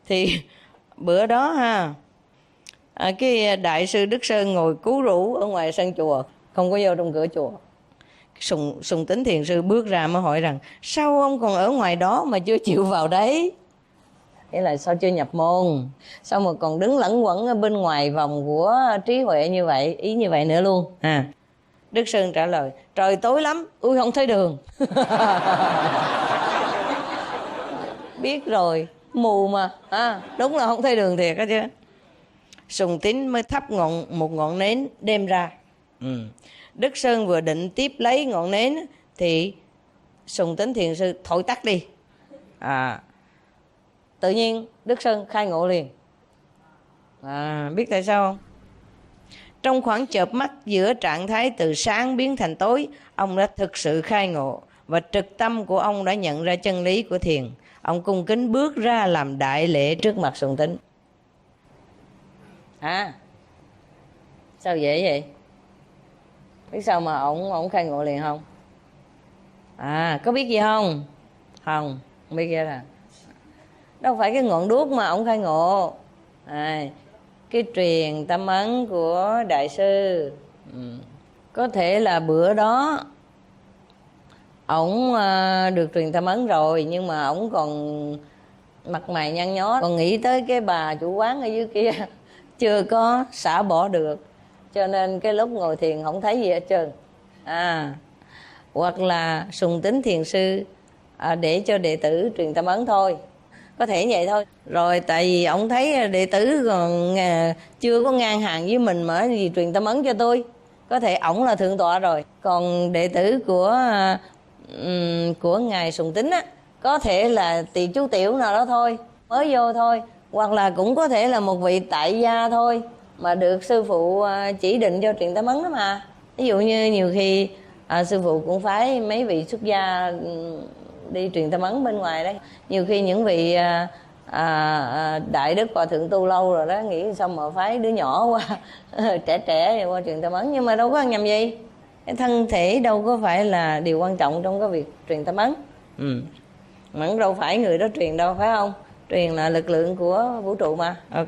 Thì bữa đó cái Đại sư Đức Sơn ngồi cú rũ ở ngoài sân chùa, không có vô trong cửa chùa. Sùng Tín Thiền Sư bước ra mới hỏi rằng sao ông còn ở ngoài đó mà chưa chịu vào đấy? Nghĩa là sao chưa nhập môn, sao mà còn đứng lẩn quẩn ở bên ngoài vòng của trí huệ như vậy, ý như vậy nữa luôn. Đức Sơn trả lời trời tối lắm, tôi không thấy đường. Biết rồi, mù mà, đúng là không thấy đường thiệt đó chứ. Sùng Tín mới thắp một ngọn nến đem ra. Đức Sơn vừa định tiếp lấy ngọn nến thì Sùng Tín Thiền Sư thổi tắt đi. Tự nhiên Đức Sơn khai ngộ liền. Biết tại sao không? Trong khoảng chợp mắt giữa trạng thái từ sáng biến thành tối, ông đã thực sự khai ngộ và trực tâm của ông đã nhận ra chân lý của thiền. Ông cung kính bước ra làm đại lễ trước mặt Sùng Tín. Sao dễ vậy? Biết sao mà ổng khai ngộ liền không? Có biết gì không? Không biết gì là đâu phải cái ngọn đuốc mà ổng khai ngộ. Cái truyền tâm ấn của Đại sư. Có thể là bữa đó ổng được truyền tâm ấn rồi, nhưng mà ổng còn mặt mày nhăn nhó, còn nghĩ tới cái bà chủ quán ở dưới kia, chưa có xả bỏ được, cho nên cái lúc ngồi thiền không thấy gì hết trơn. Hoặc là Sùng Tín Thiền Sư để cho đệ tử truyền tâm ấn thôi, có thể vậy thôi. Rồi tại vì ông thấy đệ tử còn chưa có ngang hàng với mình mà gì truyền tâm ấn cho tôi, có thể ổng là thượng tọa rồi, còn đệ tử của ngài Sùng Tín có thể là tỳ chú tiểu nào đó thôi, mới vô thôi, hoặc là cũng có thể là một vị tại gia thôi mà được sư phụ chỉ định cho truyền tâm ấn đó mà. Ví dụ như nhiều khi sư phụ cũng phái mấy vị xuất gia đi truyền tâm ấn bên ngoài đấy. Nhiều khi những vị đại đức hòa thượng tu lâu rồi đó, nghĩ xong mà phái đứa nhỏ qua trẻ qua truyền tâm ấn, nhưng mà đâu có ăn nhầm gì. Cái thân thể đâu có phải là điều quan trọng trong cái việc truyền tâm ấn. Mà cũng đâu phải người đó truyền đâu, phải không? Truyền là lực lượng của vũ trụ mà. Ok.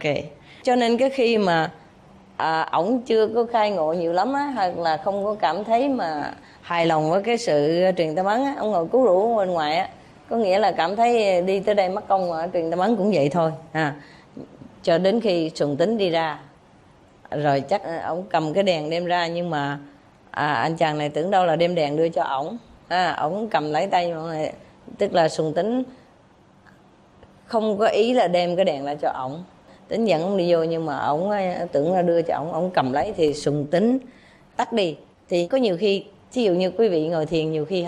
Cho nên cái khi mà ổng chưa có khai ngộ nhiều lắm á, hoặc là không có cảm thấy mà hài lòng với cái sự truyền tâm ấn á, ông ngồi cứu rũ bên ngoài á, có nghĩa là cảm thấy đi tới đây mất công mà truyền tâm ấn cũng vậy thôi cho đến khi Sùng Tính đi ra rồi chắc ổng cầm cái đèn đem ra, nhưng mà anh chàng này tưởng đâu là đem đèn đưa cho ổng, ổng cầm lấy tay mọi người, tức là Sùng Tính không có ý là đem cái đèn lại cho ổng, Tính dẫn ông đi vô, nhưng mà ổng tưởng là đưa cho ổng cầm lấy thì Sùng Tính tắt đi. Thì có nhiều khi ví dụ như quý vị ngồi thiền nhiều khi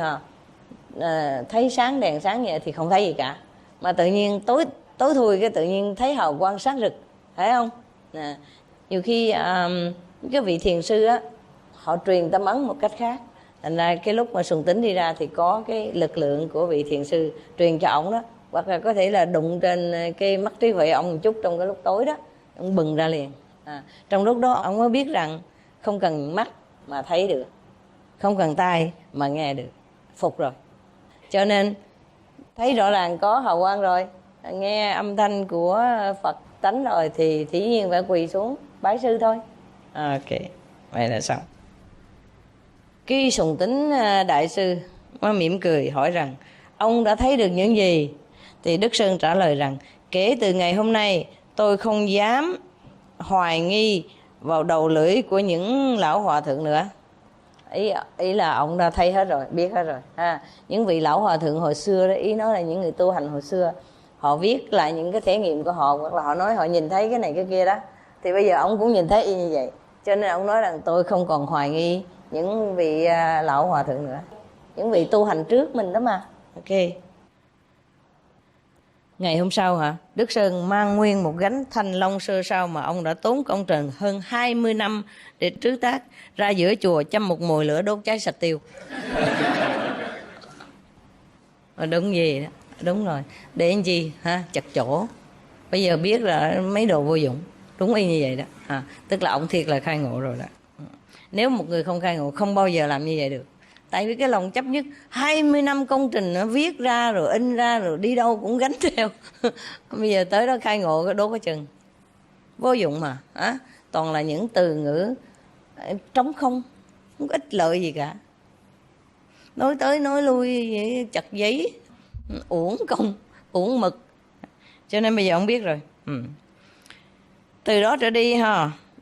thấy sáng đèn sáng vậy thì không thấy gì cả, mà tự nhiên tối thui cái tự nhiên thấy hào quang sáng rực, phải không? Nhiều khi cái vị thiền sư á, họ truyền tâm ấn một cách khác, thành ra cái lúc mà Sùng Tính đi ra thì có cái lực lượng của vị thiền sư truyền cho ổng đó, hoặc là có thể là đụng trên cái mắt trí huệ ông một chút trong cái lúc tối đó, ông bừng ra liền. Trong lúc đó ông mới biết rằng không cần mắt mà thấy được, không cần tai mà nghe được, phục rồi. Cho nên thấy rõ ràng có hào quang rồi, nghe âm thanh của Phật tánh rồi thì dĩ nhiên phải quỳ xuống bái sư thôi. Ok, vậy là xong. Cái Sùng Tính đại sư mới mỉm cười hỏi rằng ông đã thấy được những gì? Thì Đức Sơn trả lời rằng kể từ ngày hôm nay tôi không dám hoài nghi vào đầu lưỡi của những lão hòa thượng nữa. Ý là ông đã thấy hết rồi, biết hết rồi. Những vị lão hòa thượng hồi xưa đó, ý nói là những người tu hành hồi xưa, họ viết lại những cái thể nghiệm của họ, hoặc là họ nói họ nhìn thấy cái này cái kia đó, thì bây giờ ông cũng nhìn thấy y như vậy. Cho nên ông nói rằng tôi không còn hoài nghi những vị lão hòa thượng nữa, những vị tu hành trước mình đó mà. Ok. Ngày hôm sau Đức Sơn mang nguyên một gánh thanh long sơ sao mà ông đã tốn công trình hơn 20 năm để trứ tác ra giữa chùa, châm một mồi lửa đốt cháy sạch tiêu. Đúng gì đó, đúng rồi. Để làm gì chặt chỗ. Bây giờ biết là mấy đồ vô dụng. Đúng y như vậy đó. Tức là ông thiệt là khai ngộ rồi đó. Nếu một người không khai ngộ không bao giờ làm như vậy được. Tại vì cái lòng chấp nhất 20 năm công trình nó viết ra rồi in ra rồi đi đâu cũng gánh theo. Bây giờ tới đó khai ngộ cái đốt cái chừng. Vô dụng mà. Toàn là những từ ngữ trống không có ích lợi gì cả. Nói tới nói lui vậy, chặt giấy, uổng công, uổng mực. Cho nên bây giờ ông biết rồi. Từ đó trở đi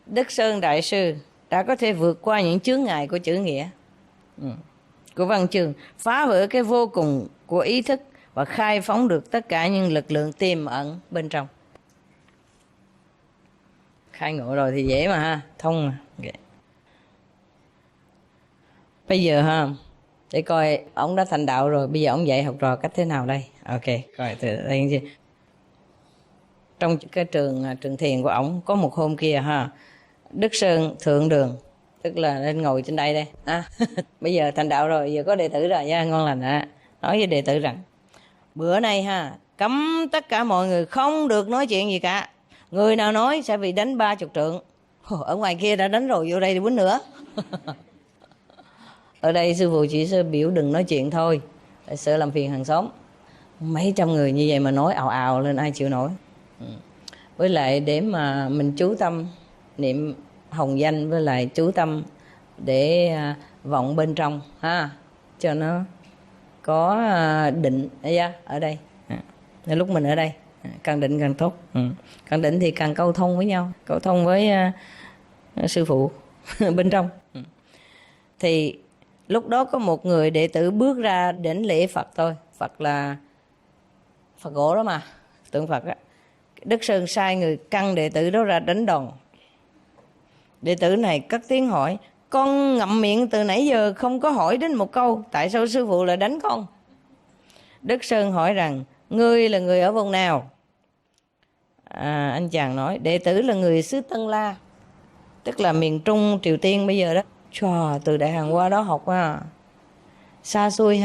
Đức Sơn đại sư đã có thể vượt qua những chướng ngại của chữ nghĩa, của văn chương, phá vỡ cái vô cùng của ý thức và khai phóng được tất cả những lực lượng tiềm ẩn bên trong. Khai ngộ rồi thì dễ mà thông mà. Okay. Bây giờ để coi ông đã thành đạo rồi, bây giờ ông dạy học trò cách thế nào đây? Ok, coi từ đây gì. Trong cái trường thiền của ông có một hôm kia Đức Sơn thượng đường, tức là lên ngồi trên đây đây. Bây giờ thành đạo rồi, giờ có đệ tử rồi nha, ngon lành nói với đệ tử rằng bữa nay cấm tất cả mọi người không được nói chuyện gì cả. Người nào nói sẽ bị đánh 30 trượng. Ở ngoài kia đã đánh rồi, vô đây thì quýnh nữa. Ở đây sư phụ chỉ sẽ biểu đừng nói chuyện thôi, sợ làm phiền hàng xóm. Mấy trăm người như vậy mà nói ào ào lên ai chịu nổi. Với lại để mà mình chú tâm niệm hồng danh, với lại chú tâm để vọng bên trong cho nó có định ở đây. Lúc mình ở đây càng định càng tốt. Càng định thì càng câu thông với nhau, câu thông với sư phụ bên trong. Thì lúc đó có một người đệ tử bước ra đảnh lễ Phật thôi. Phật là Phật gỗ đó mà, tượng Phật á. Đức Sơn sai người căng đệ tử đó ra đánh đòn. Đệ tử này cất tiếng hỏi: con ngậm miệng từ nãy giờ không có hỏi đến một câu, tại sao sư phụ lại đánh con? Đức Sơn hỏi rằng: ngươi là người ở vùng nào? Anh chàng nói: đệ tử là người xứ Tân La, tức là miền Trung Triều Tiên bây giờ đó. Chà, từ Đại Hàn qua đó học xa xôi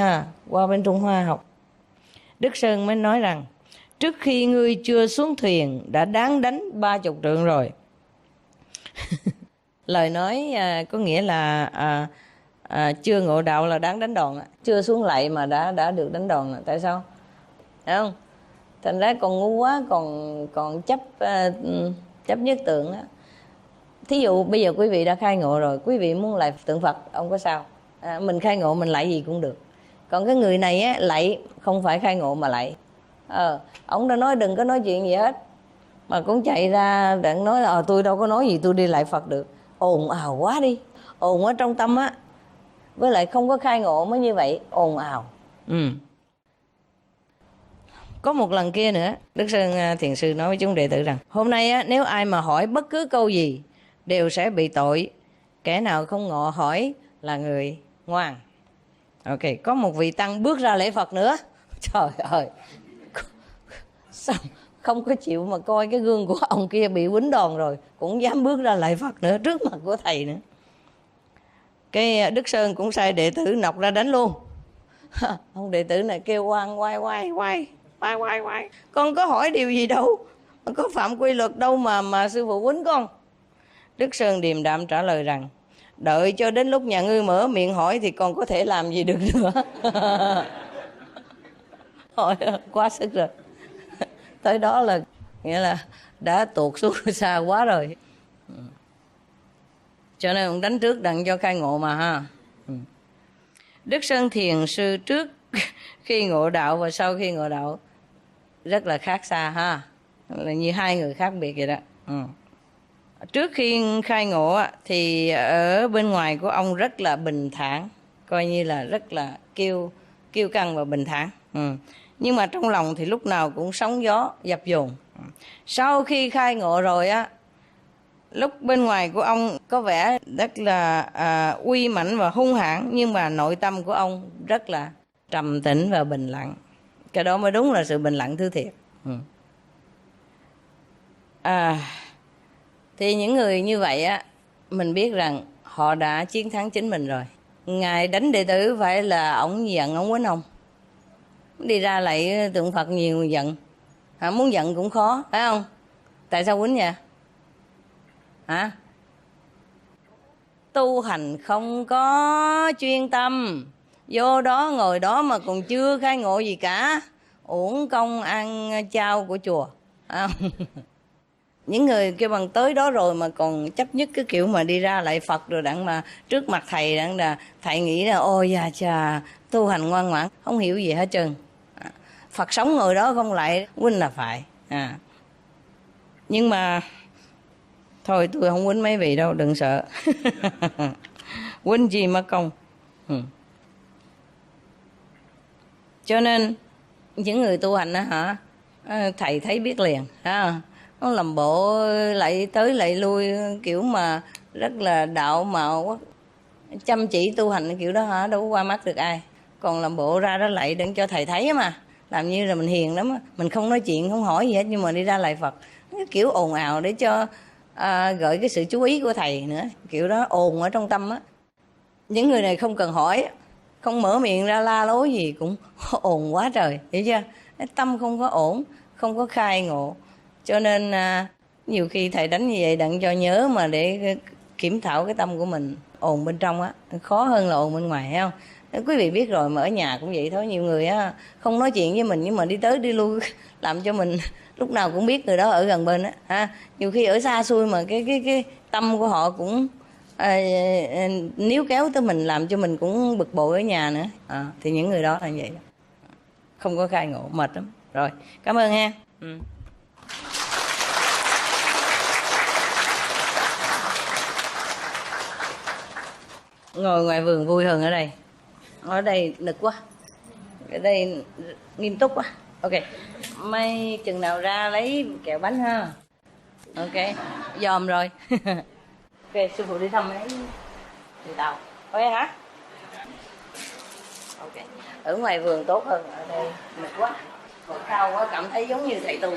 qua bên Trung Hoa học. Đức Sơn mới nói rằng: trước khi ngươi chưa xuống thuyền đã đáng đánh 30 trượng rồi. Lời nói có nghĩa là chưa ngộ đạo là đáng đánh đòn, chưa xuống lạy mà đã được đánh đòn. Tại sao? Thấy không? Thành ra còn ngu quá, còn chấp nhất tượng á. Thí dụ bây giờ quý vị đã khai ngộ rồi, quý vị muốn lại tượng Phật, ông có sao? Mình khai ngộ mình lại gì cũng được. Còn cái người này á, lại không phải khai ngộ mà lại. Ông đã nói đừng có nói chuyện gì hết, mà cũng chạy ra đặng nói là tôi đâu có nói gì, tôi đi lại Phật được. Ồn ào quá đi, ồn ở trong tâm á, với lại không có khai ngộ mới như vậy, ồn ào. Có một lần kia nữa, Đức Sơn Thiền Sư nói với chúng đệ tử rằng hôm nay á, nếu ai mà hỏi bất cứ câu gì đều sẽ bị tội. Kẻ nào không ngộ hỏi là người ngoan. Ok, có một vị tăng bước ra lễ Phật nữa. Trời ơi, sao không có chịu mà coi cái gương của ông kia bị quýnh đòn rồi, cũng dám bước ra lạy Phật nữa trước mặt của thầy nữa. Cái Đức Sơn cũng sai đệ tử nọc ra đánh luôn. Ông đệ tử này kêu oan quay. Con có hỏi điều gì đâu, có phạm quy luật đâu mà sư phụ quýnh con. Đức Sơn điềm đạm trả lời rằng đợi cho đến lúc nhà ngươi mở miệng hỏi thì còn có thể làm gì được nữa. Hỏi quá sức rồi. Tới đó là nghĩa là đã tuột xuống xa quá rồi. Cho nên ông đánh trước đặng cho khai ngộ mà ha. Đức Sơn Thiền Sư trước khi ngộ đạo và sau khi ngộ đạo rất là khác xa ha, là như hai người khác biệt vậy đó. Trước khi khai ngộ thì ở bên ngoài của ông rất là bình thản, coi như là rất là kiêu căng và bình thản. Nhưng mà trong lòng thì lúc nào cũng sóng gió dập dồn. Sau khi khai ngộ rồi á, lúc bên ngoài của ông có vẻ rất là uy mãnh và hung hãn, nhưng mà nội tâm của ông rất là trầm tĩnh và bình lặng. Cái đó mới đúng là sự bình lặng thứ thiệt. Thì những người như vậy á, mình biết rằng họ đã chiến thắng chính mình rồi. Ngài đánh đệ tử phải là ổng giận ổng quýnh ông. Đi ra lại tượng Phật nhiều giận. Muốn giận cũng khó, phải không? Tại sao quýnh vậy? Hả? Tu hành không có chuyên tâm, vô đó ngồi đó mà còn chưa khai ngộ gì cả, uổng công ăn chay của chùa. Những người kêu bằng tới đó rồi mà còn chấp nhất cái kiểu mà đi ra lại Phật rồi đặng mà trước mặt thầy đặng là thầy nghĩ là ôi da chà tu hành ngoan ngoãn, không hiểu gì hết trơn. Phật sống ngồi đó không lại quýnh là phải. Nhưng mà thôi tôi không quýnh mấy vị đâu, đừng sợ. Quýnh chi mất công. Cho nên những người tu hành đó hả, thầy thấy biết liền. Nó làm bộ lại tới lại lui kiểu mà rất là đạo mạo quá, chăm chỉ tu hành kiểu đó hả, đâu có qua mắt được ai. Còn làm bộ ra đó lại đừng cho thầy thấy mà, làm như là mình hiền lắm á, mình không nói chuyện không hỏi gì hết, nhưng mà đi ra lại Phật cái kiểu ồn ào để cho gợi cái sự chú ý của thầy nữa, kiểu đó ồn ở trong tâm á. Những người này không cần hỏi, không mở miệng ra la lối gì cũng ồn quá trời, hiểu chưa? Tâm không có ổn, không có khai ngộ. Cho nên nhiều khi thầy đánh như vậy đặng cho nhớ mà để kiểm thảo cái tâm của mình. Ồn bên trong á khó hơn là ồn bên ngoài, thấy không? Quý vị biết rồi, mà ở nhà cũng vậy thôi. Nhiều người á không nói chuyện với mình nhưng mà đi tới đi lui làm cho mình lúc nào cũng biết người đó ở gần bên á. Nhiều khi ở xa xui mà cái tâm của họ cũng níu kéo tới mình, làm cho mình cũng bực bội ở nhà nữa. Thì những người đó là như vậy đó. Không có khai ngộ, mệt lắm. Rồi, cảm ơn ha. Ngồi ngoài vườn vui hơn ở đây. Ở đây nực quá, ở đây nghiêm túc quá. Ok, may chừng nào ra lấy kẹo bánh ha. Ok, dòm rồi. Ok, sư phụ đi thăm lấy thầy Tàu. Ok hả? Ok, ở ngoài vườn tốt hơn, ở đây nực quá, ngồi cao quá, cảm thấy giống như thầy tu.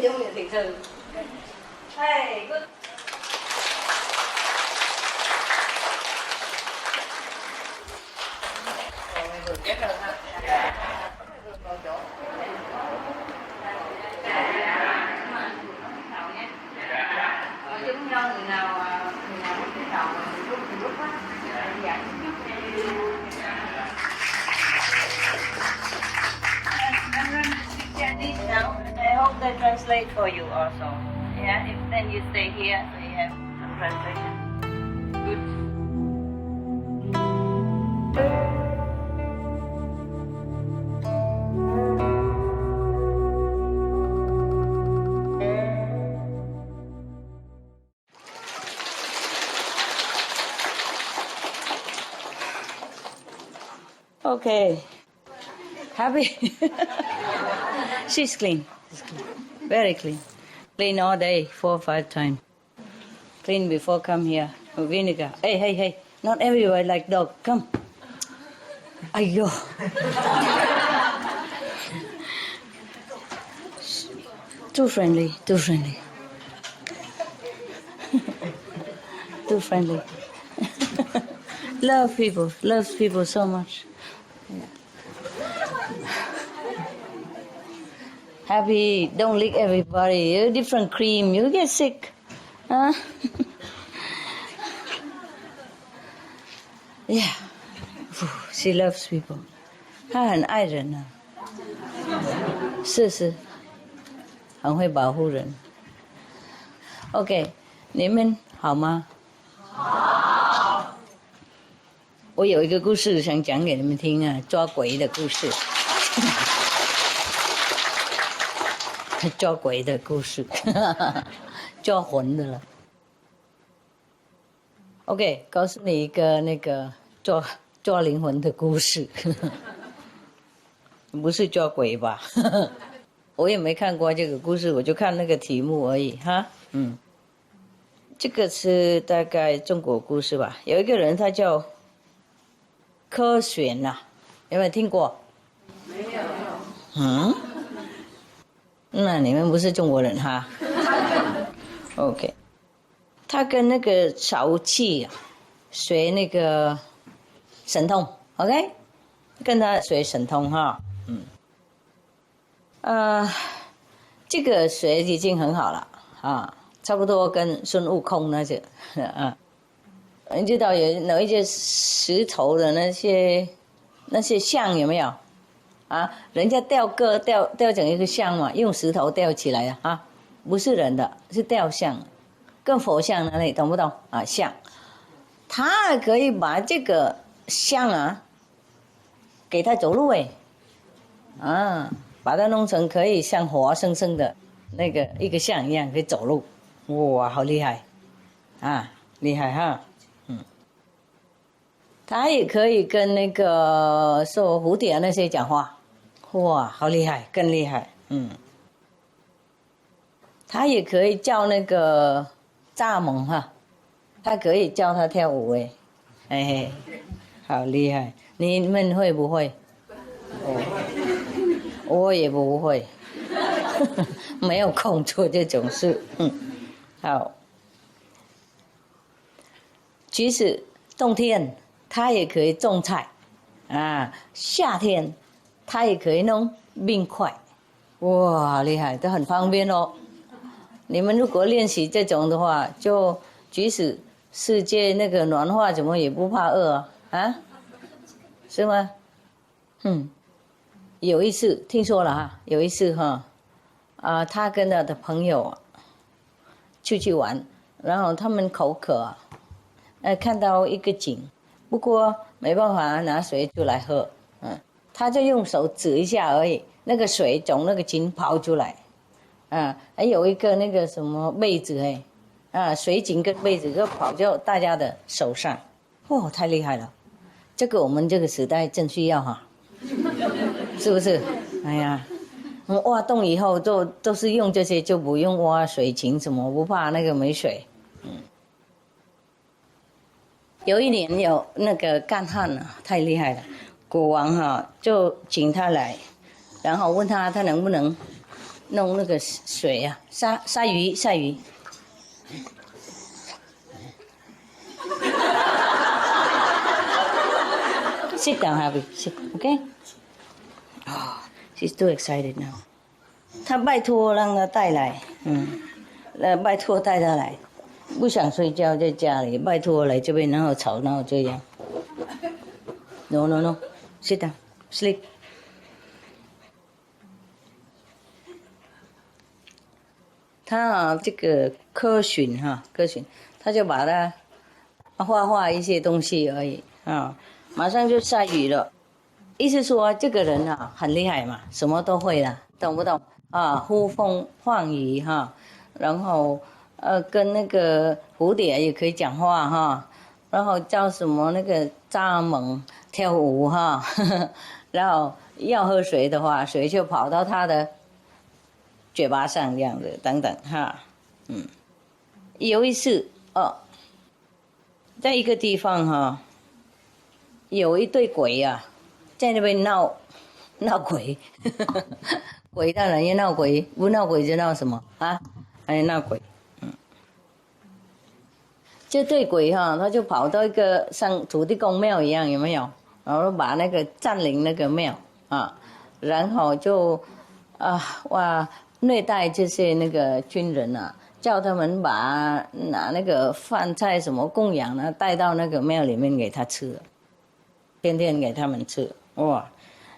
Giống như thiền sư. Hey, good. Chết hơn ha. Ngồi chỗ. Chúng nhau người nào muốn cái đầu mình lúc á. Dạ. I hope they translate for you also. Yeah, if then you stay here, so you have some translation. Good. Okay. Happy? She's clean. She's clean. Very clean. Clean all day, 4 or 5 times. Clean before come here. Vinegar. Hey, hey, hey. Not everywhere like dog. Come. Ayo. Too friendly. Too friendly. Too friendly. Love people. Loves people so much. Happy, don't lick everybody. You different cream, you get sick. Huh? Yeah. She loves people. 她很爱人啊。是是，很会保护人。OK， 你们好吗？好。我有一个故事想讲给你们听啊，抓鬼的故事。抓鬼的故事，抓魂的了。OK， 告诉你一个那个抓灵魂的故事，不是抓鬼吧？我也没看过这个故事，我就看那个题目而已哈。这个是大概中国故事吧。有一个人他叫柯玄呐，有没有听过？没有。那你们不是中国人哈 ？OK， 他跟那个曹气学那个神通 ，OK， 跟他学神通哈，这个学已经很好了啊，差不多跟孙悟空那些啊，你知道有一些石头的那些像有没有？啊，人家吊成一个像嘛，用石头吊起来的啊，不是人的，是吊像，跟佛像那里懂不懂啊？像，他可以把这个像啊，给他走路哎，啊，把它弄成可以像活生生的那个一个像一样可以走路，哇，好厉害，啊，厉害哈，他也可以跟那个说蝴蝶那些讲话。哇，好厉害，更厉害，他也可以叫那个蚱蜢哈，他可以教他跳舞哎，好厉害！你们会不会？我也不会，没有空做这种事。好，即使冬天，他也可以种菜啊，夏天。他也可以弄冰块，哇，好厉害，都很方便哦。你们如果练习这种的话，就即使世界那个暖化，怎么也不怕饿啊？是吗？有一次听说了哈，有一次哈，他跟他的朋友出去玩，然后他们口渴看到一个井，不过没办法拿水出来喝，他就用手指一下而已，那个水从那个井跑出来，还有一个那个什么被子水井跟被子就跑到大家的手上，哇，太厉害了！这个我们这个时代真需要哈，是不是？哎呀，我们挖洞以后都是用这些，就不用挖水井什么，不怕那个没水。有一年有那个干旱太厉害了。国王就请他来，然后问他能不能弄那个水杀鱼。Sit down, Happy. Sit, okay? Oh, she's too excited now. 他拜托让他带来，拜托带他来，不想睡觉在家里，拜托来这边，然后吵闹这样。No. Sit down. Sleep. 他这个科巡科巡，他就把它画一些东西而已马上就下雨了。意思说这个人很厉害嘛，什么都会了，懂不懂呼风唤雨然后跟那个蝴蝶也可以讲话然后叫什么那个蚱蜢跳舞然后要喝水的话，水就跑到他的嘴巴上这样子等等有一次在一个地方有一对鬼在那边闹鬼鬼当然也闹鬼，不闹鬼就闹什么闹鬼这对鬼他就跑到一个像土地公庙一样，有没有？然后把那个占领那个庙然后就虐待这些那个军人叫他们拿那个饭菜什么供养带到那个庙里面给他吃了，天天给他们吃。哇，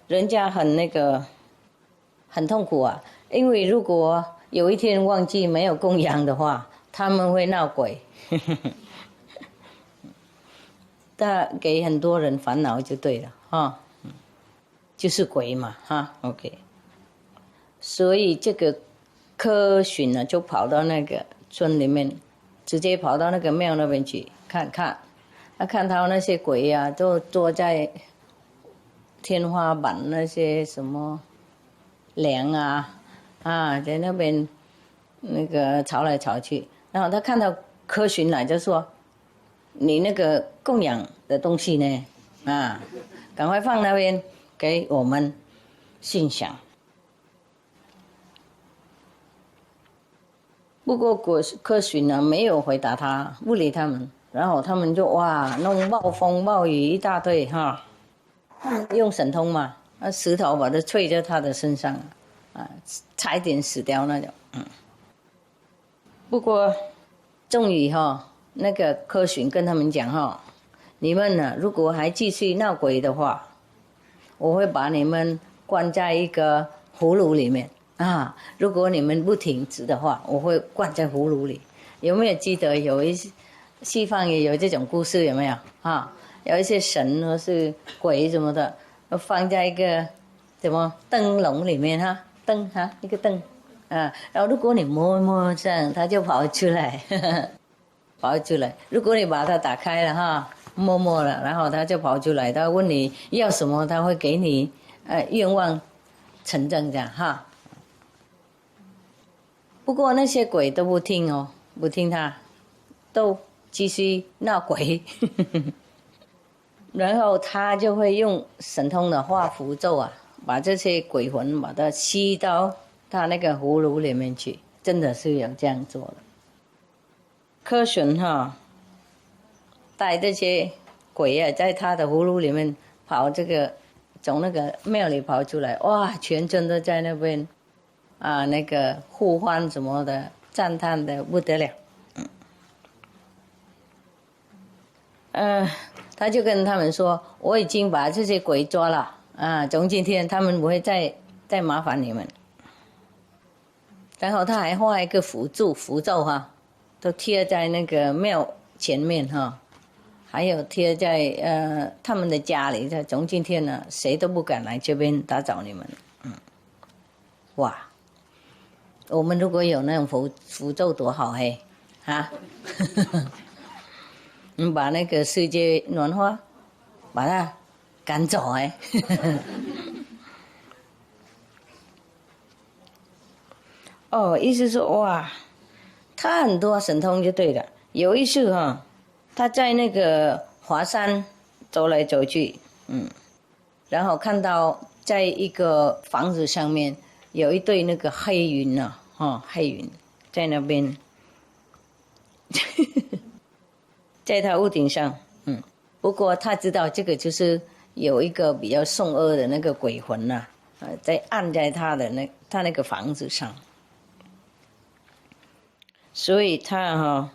人家很痛苦因为如果有一天忘记没有供养的话，他们会闹鬼他给很多人烦恼就对了就是鬼嘛OK。 所以这个科巡就跑到那个村里面，直接跑到那个庙那边去看看看到那些鬼都坐在天花板那些什么梁在那边那个吵来吵去，然后他看到科巡来就说：“你那个供养的东西呢？赶快放那边给我们欣赏。”不过科巡没有回答他，不理他们，然后他们就弄暴风暴雨一大堆他们用神通嘛，石头把它吹在他的身上差一点死掉那种不过终于那个科巡跟他们讲你们如果还继续闹鬼的话，我会把你们关在一个葫芦里面如果你们不停止的话，我会灌在葫芦里。有没有记得有一些西方也有这种故事？有没有有一些神或是鬼什么的，放在一个什么灯笼里面一个灯然后如果你摸这样，它就跑出来跑出来。如果你把它打开了摸了，然后它就跑出来，它问你要什么，它会给你愿望成真这样不过那些鬼都不听不听他，都继续闹鬼然后他就会用神通的画符咒把这些鬼魂把它吸到他那个葫芦里面去，真的是有这样做的。科巡带这些鬼在他的葫芦里面跑，从那个庙里跑出来，全村都在那边那个呼唤什么的，赞叹的不得了。他就跟他们说：“我已经把这些鬼抓了从今天他们不会再麻烦你们。”然后他还画一个符咒都贴在那个庙前面还有贴在他们的家里。从今天呢，谁都不敢来这边打扰你们。哇！我们如果有那种符咒多好把那个世界暖化把它赶走意思说他很多神通就对了。有一次他在那个华山走来走去然后看到在一个房子上面有一对那个黑云黑云在那边在他屋顶上不过他知道这个就是有一个比较凶恶的那个鬼魂在按在他那个房子上，所以他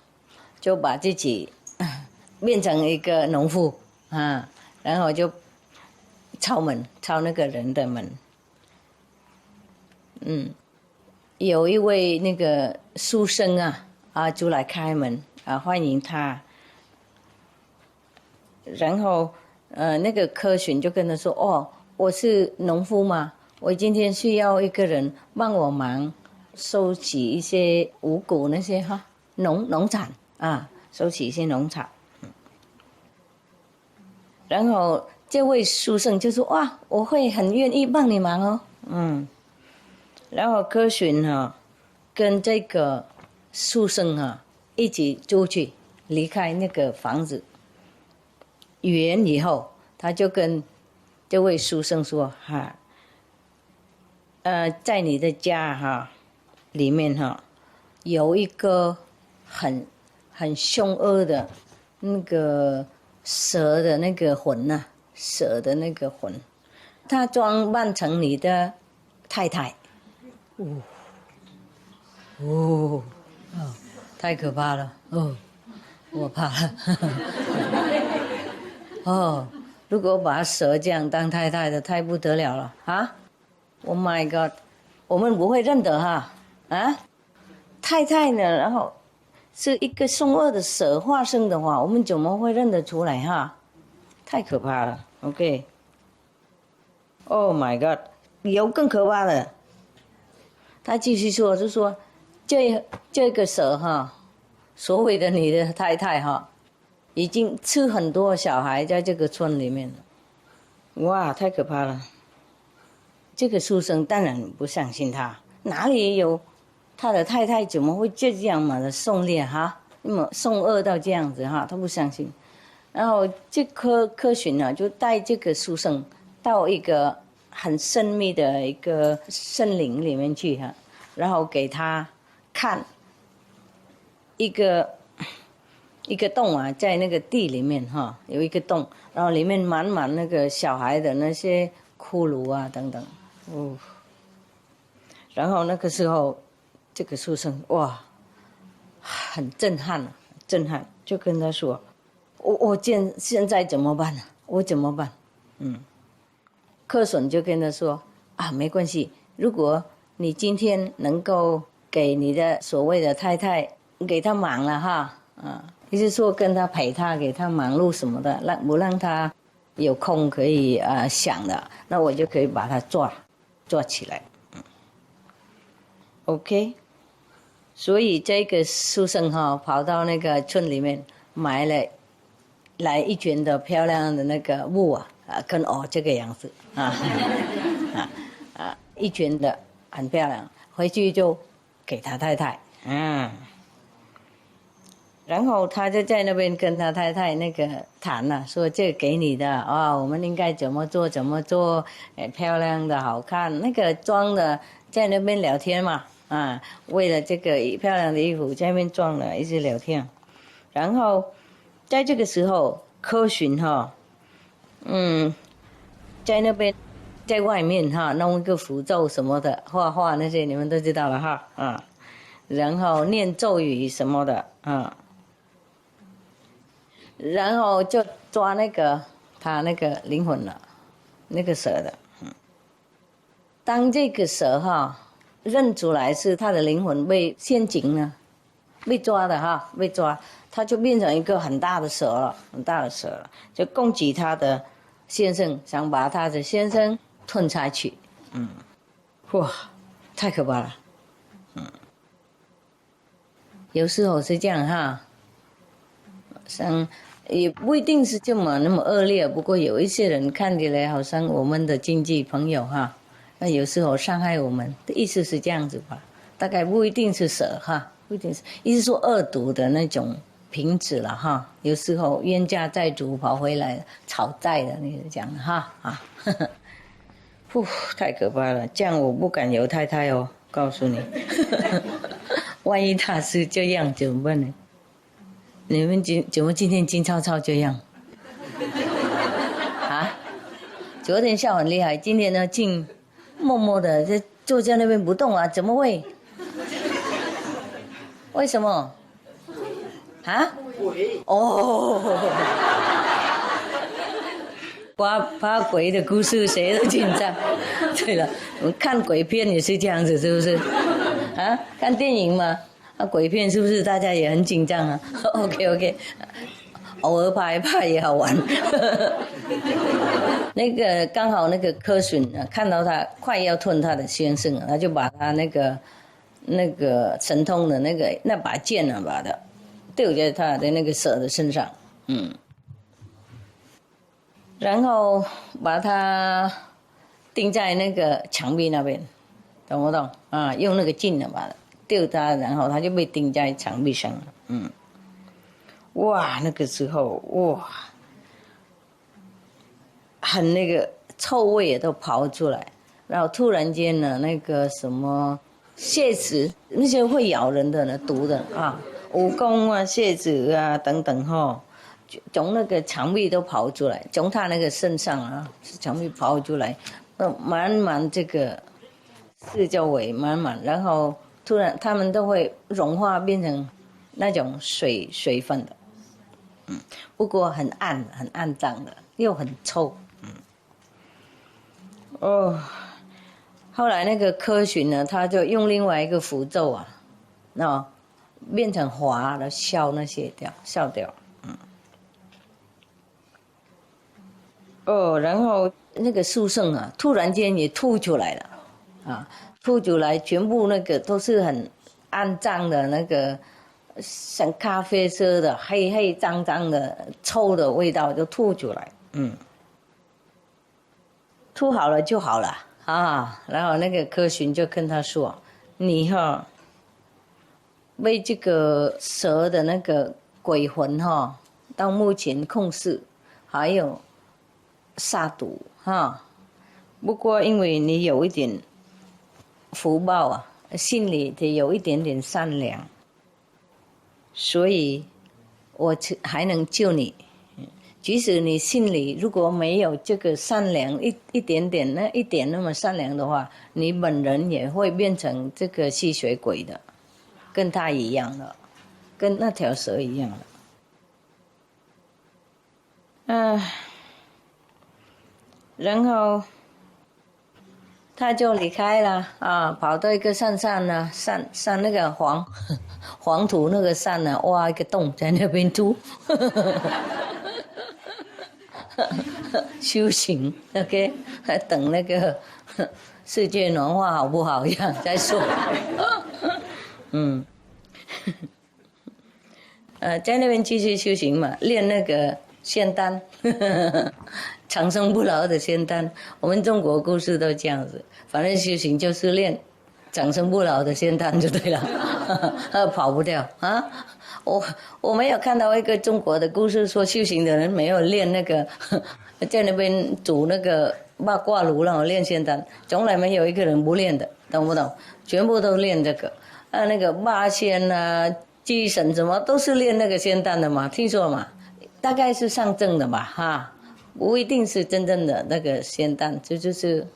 就把自己变成一个农妇然后就敲那个人的门有一位那个书生就来开门欢迎他。然后那个科巡就跟他说：“哦，我是农夫嘛，我今天需要一个人帮我忙收集一些五谷那些农产收集一些农产。”然后这位书生就说：“哇，我会很愿意帮你忙哦。”然后科巡跟这个书生一起出去离开那个房子。远以后，他就跟这位书生说：“在你的家里面有一个很凶恶的那个蛇的那个魂蛇的那个魂，他装扮成你的太太。”太可怕了我怕了如果把蛇这样当太太的，太不得了了！Oh my God， 我们不会认得太太呢，然后是一个凶恶的蛇化身的话，我们怎么会认得出来太可怕了 ，OK。Oh my God， 有更可怕的。他继续说，就说这个蛇所谓的你的太太已经吃很多小孩在这个村里面了。哇，太可怕了！这个书生当然不相信他，哪里有他的太太怎么会这样嘛的凶烈那么凶恶到这样子他不相信。然后这科巡就带这个书生到一个很神秘的一个森林里面去然后给他看一个洞在那个地里面有一个洞，然后里面满满那个小孩的那些骷髅等等然后那个时候这个书生哇很震撼，就跟他说：“我现在怎么办我怎么办？”科巡就跟他说：“没关系，如果你今天能够给你的所谓的太太给她忙了意思说跟他陪他，给他忙碌什么的，不让他有空可以想的，那我就可以把他抓起来。OK， 所以这个书生跑到那个村里面买来一卷的漂亮的那个布跟这个样子一卷的很漂亮，回去就给他太太然后他就在那边跟他太太那个谈说这个给你的我们应该怎么做漂亮的好看，那个装的在那边聊天嘛为了这个漂亮的衣服在那边装了一直聊天。然后在这个时候科巡在那边在外面弄一个符咒什么的，画那些你们都知道了然后念咒语什么的然后就抓那个他那个灵魂了，那个蛇的当这个蛇认出来是他的灵魂被陷阱了，被抓的被抓，他就变成一个很大的蛇了，就攻击他的先生，想把他的先生吞下去哇，太可怕了有时候是这样像也不一定是这么那么恶劣，不过有一些人看起来好像我们的亲戚朋友那有时候伤害我们的意思是这样子吧，大概不一定是蛇不一定是，意思说恶毒的那种瓶子了有时候冤家债主跑回来讨债的那个讲太可怕了，这样我不敢有太太告诉你万一他是这样怎么办呢？你们怎么今天金超超这样昨天笑很厉害，今天呢静默默的在坐在那边不动怎么会？为什么鬼怕鬼的故事谁都紧张对了，我们看鬼片也是这样子，是不是啊，看电影嘛，鬼片是不是大家也很紧张啊？OK， 偶尔怕一怕也好玩。那个刚好那个柯巡看到他快要吞他的先生，他就把他那个神通的那把剑把它丢在他的那个蛇的身上，然后把他钉在那个墙壁那边，懂不懂啊？用那个劲把它丢他，然后他就被钉在墙壁上了，哇，那个时候哇，很那个臭味也都跑出来，然后突然间呢，那个什么蟹子那些会咬人的呢，毒的蜈蚣啊、蟹子啊等等从那个墙壁都跑出来，从他那个身上墙壁跑出来，满满这个四周围满，然后突然他们都会融化变成那种水分的。不过很暗脏的，又很臭。后来那个柯巡呢，他就用另外一个符咒变成滑了，消那些消掉。然后那个书生突然间也吐出来了，吐出来全部那个都是很肮脏的那个。像咖啡色的黑脏的臭的味道就吐出来，吐好了就好了然后那个柯巡就跟他说：“你被这个蛇的那个鬼魂到目前控制，还有杀毒不过因为你有一点福报心里得有一点点善良。”所以，我还能救你。即使你心里如果没有这个善良一点点那么善良的话，你本人也会变成这个吸血鬼的，跟他一样的，跟那条蛇一样的。然后他就离开了跑到一个山上那个黄土那个山挖一个洞在那边住修行 ，OK， 还等那个世界暖化好不好样再说。在那边继续修行嘛，练那个仙丹。长生不老的仙丹，我们中国故事都这样子，反正修行就是练长生不老的仙丹就对了，跑不掉我没有看到一个中国的故事说修行的人没有练那个，在那边煮那个八卦炉让我练仙丹，从来没有一个人不练的，懂不懂？全部都练这个，那个八仙祭神什么都是练那个仙丹的嘛，听说嘛，大概是上证的吧不一定是真正的那个仙丹，就是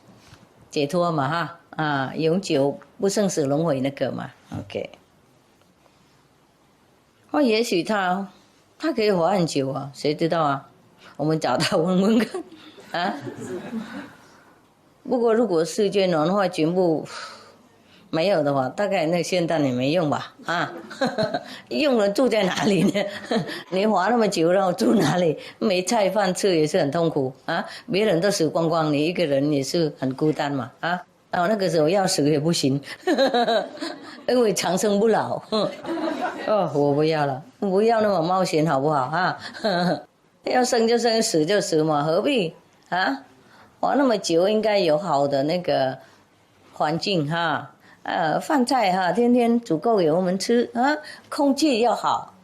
解脱嘛永久不生死轮回那个嘛 ，OK。也许他可以活很久谁知道我们找他问问看不过如果世界暖化全部没有的话，大概那仙丹也没用吧用了住在哪里呢？你活那么久，然后住哪里？没菜饭吃也是很痛苦别人都死光光，你一个人也是很孤单嘛那个时候要死也不行，因为长生不老。我不要了，不要那么冒险好不好要生就生，死就死嘛，何必活那么久，应该有好的那个环境饭菜天天煮够给我们吃空气要好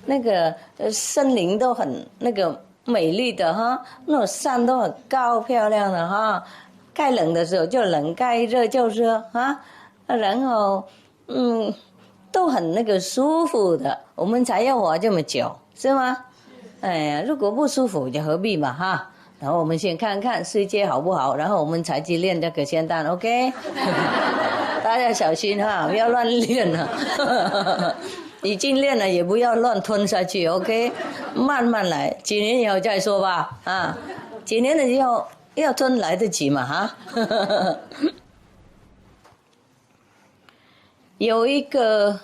那个森林都很那个美丽的那种山都很高漂亮的该冷的时候就冷，该热就热然后都很那个舒服的，我们才要活这么久，是吗？哎呀，如果不舒服就何必嘛然后我们先看看世界好不好，然后我们才去练这个仙丹 ，OK？ 大家小心不要乱练已经练了也不要乱吞下去 ，OK？ 慢慢来，几年以后再说吧几年了以后要吞来得及嘛有一个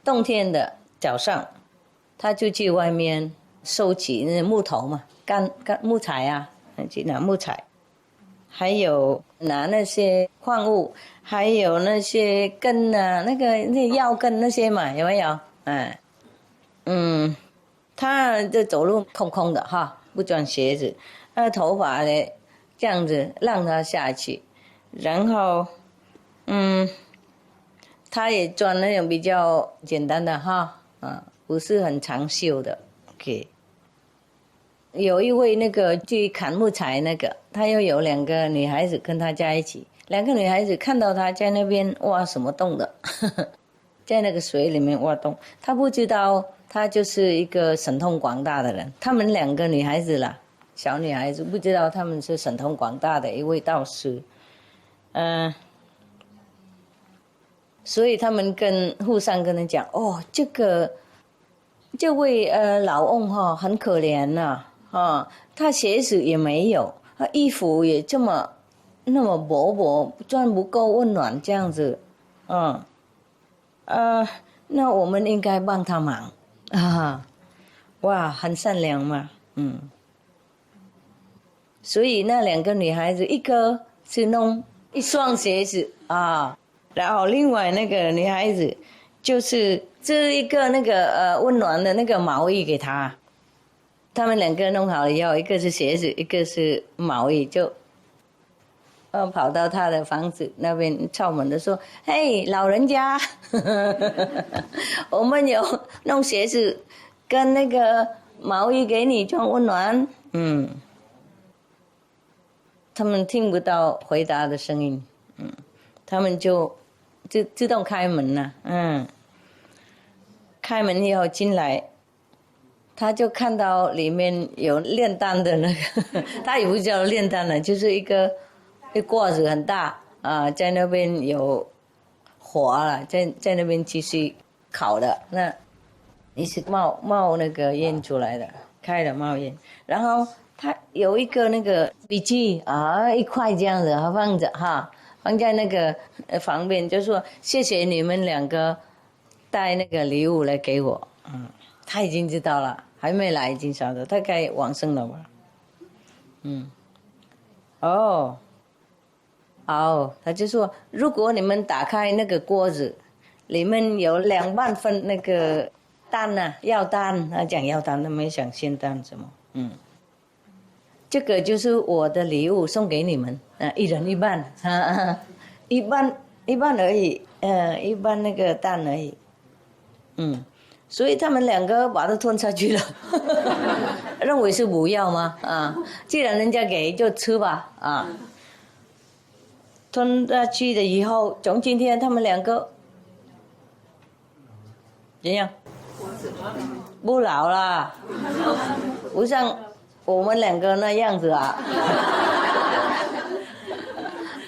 冬天的早上，他就去外面收集那木头嘛，干木材啊，去拿木材，还有拿那些矿物，还有那些根啊，那药根那些嘛，有没有？他的走路空空的哈，不穿鞋子，他的头发呢这样子让他下去，然后他也穿那种比较简单的哈，不是很长袖的。OK， 有一位那个去砍木材那个，他又有2个女孩子跟他在一起，2个女孩子看到他在那边挖什么洞的，在那个水里面挖洞，他不知道他就是一个神通广大的人。他们2个女孩子啦，小女孩子不知道他们是神通广大的一位道士，所以他们互相跟人讲，哦，这位老翁哈很可怜呐，他鞋子也没有，他衣服也那么薄薄，穿不够温暖这样子，那我们应该帮他忙啊，哇，很善良嘛，所以那2个女孩子，一个是弄一双鞋子啊，然后另外那个女孩子就是织一个那个温暖的那个毛衣给他。他们2个弄好了以后，一个是鞋子，一个是毛衣，就跑到他的房子那边敲门的说：“嘿，老人家，我们有弄鞋子跟那个毛衣给你装温暖。”他们听不到回答的声音，他们就自动开门了，开门以后进来，他就看到里面有炼丹的那个，他也不叫炼丹了，就是一锅子很大啊，在那边有火了，在那边继续烤的，那一直冒那个烟出来的，开了冒烟，然后他有一个那个笔记啊，一块这样子放着哈，放在那个旁边，就说谢谢你们2个带那个礼物来给我，他已经知道了，还没来已经晓得，他该往生了吧，他就说如果你们打开那个锅子，里面有2万份那个丹啊，药丹，他讲药丹，他没想仙丹什么，这个就是我的礼物送给你们，一人一半，一半而已，一半那个蛋而已，所以他们2个把它吞下去了，认为是补药吗？既然人家给就吃吧，吞下去了以后，从今天他们2个怎样？不老啦，不像我们2个那样子啊，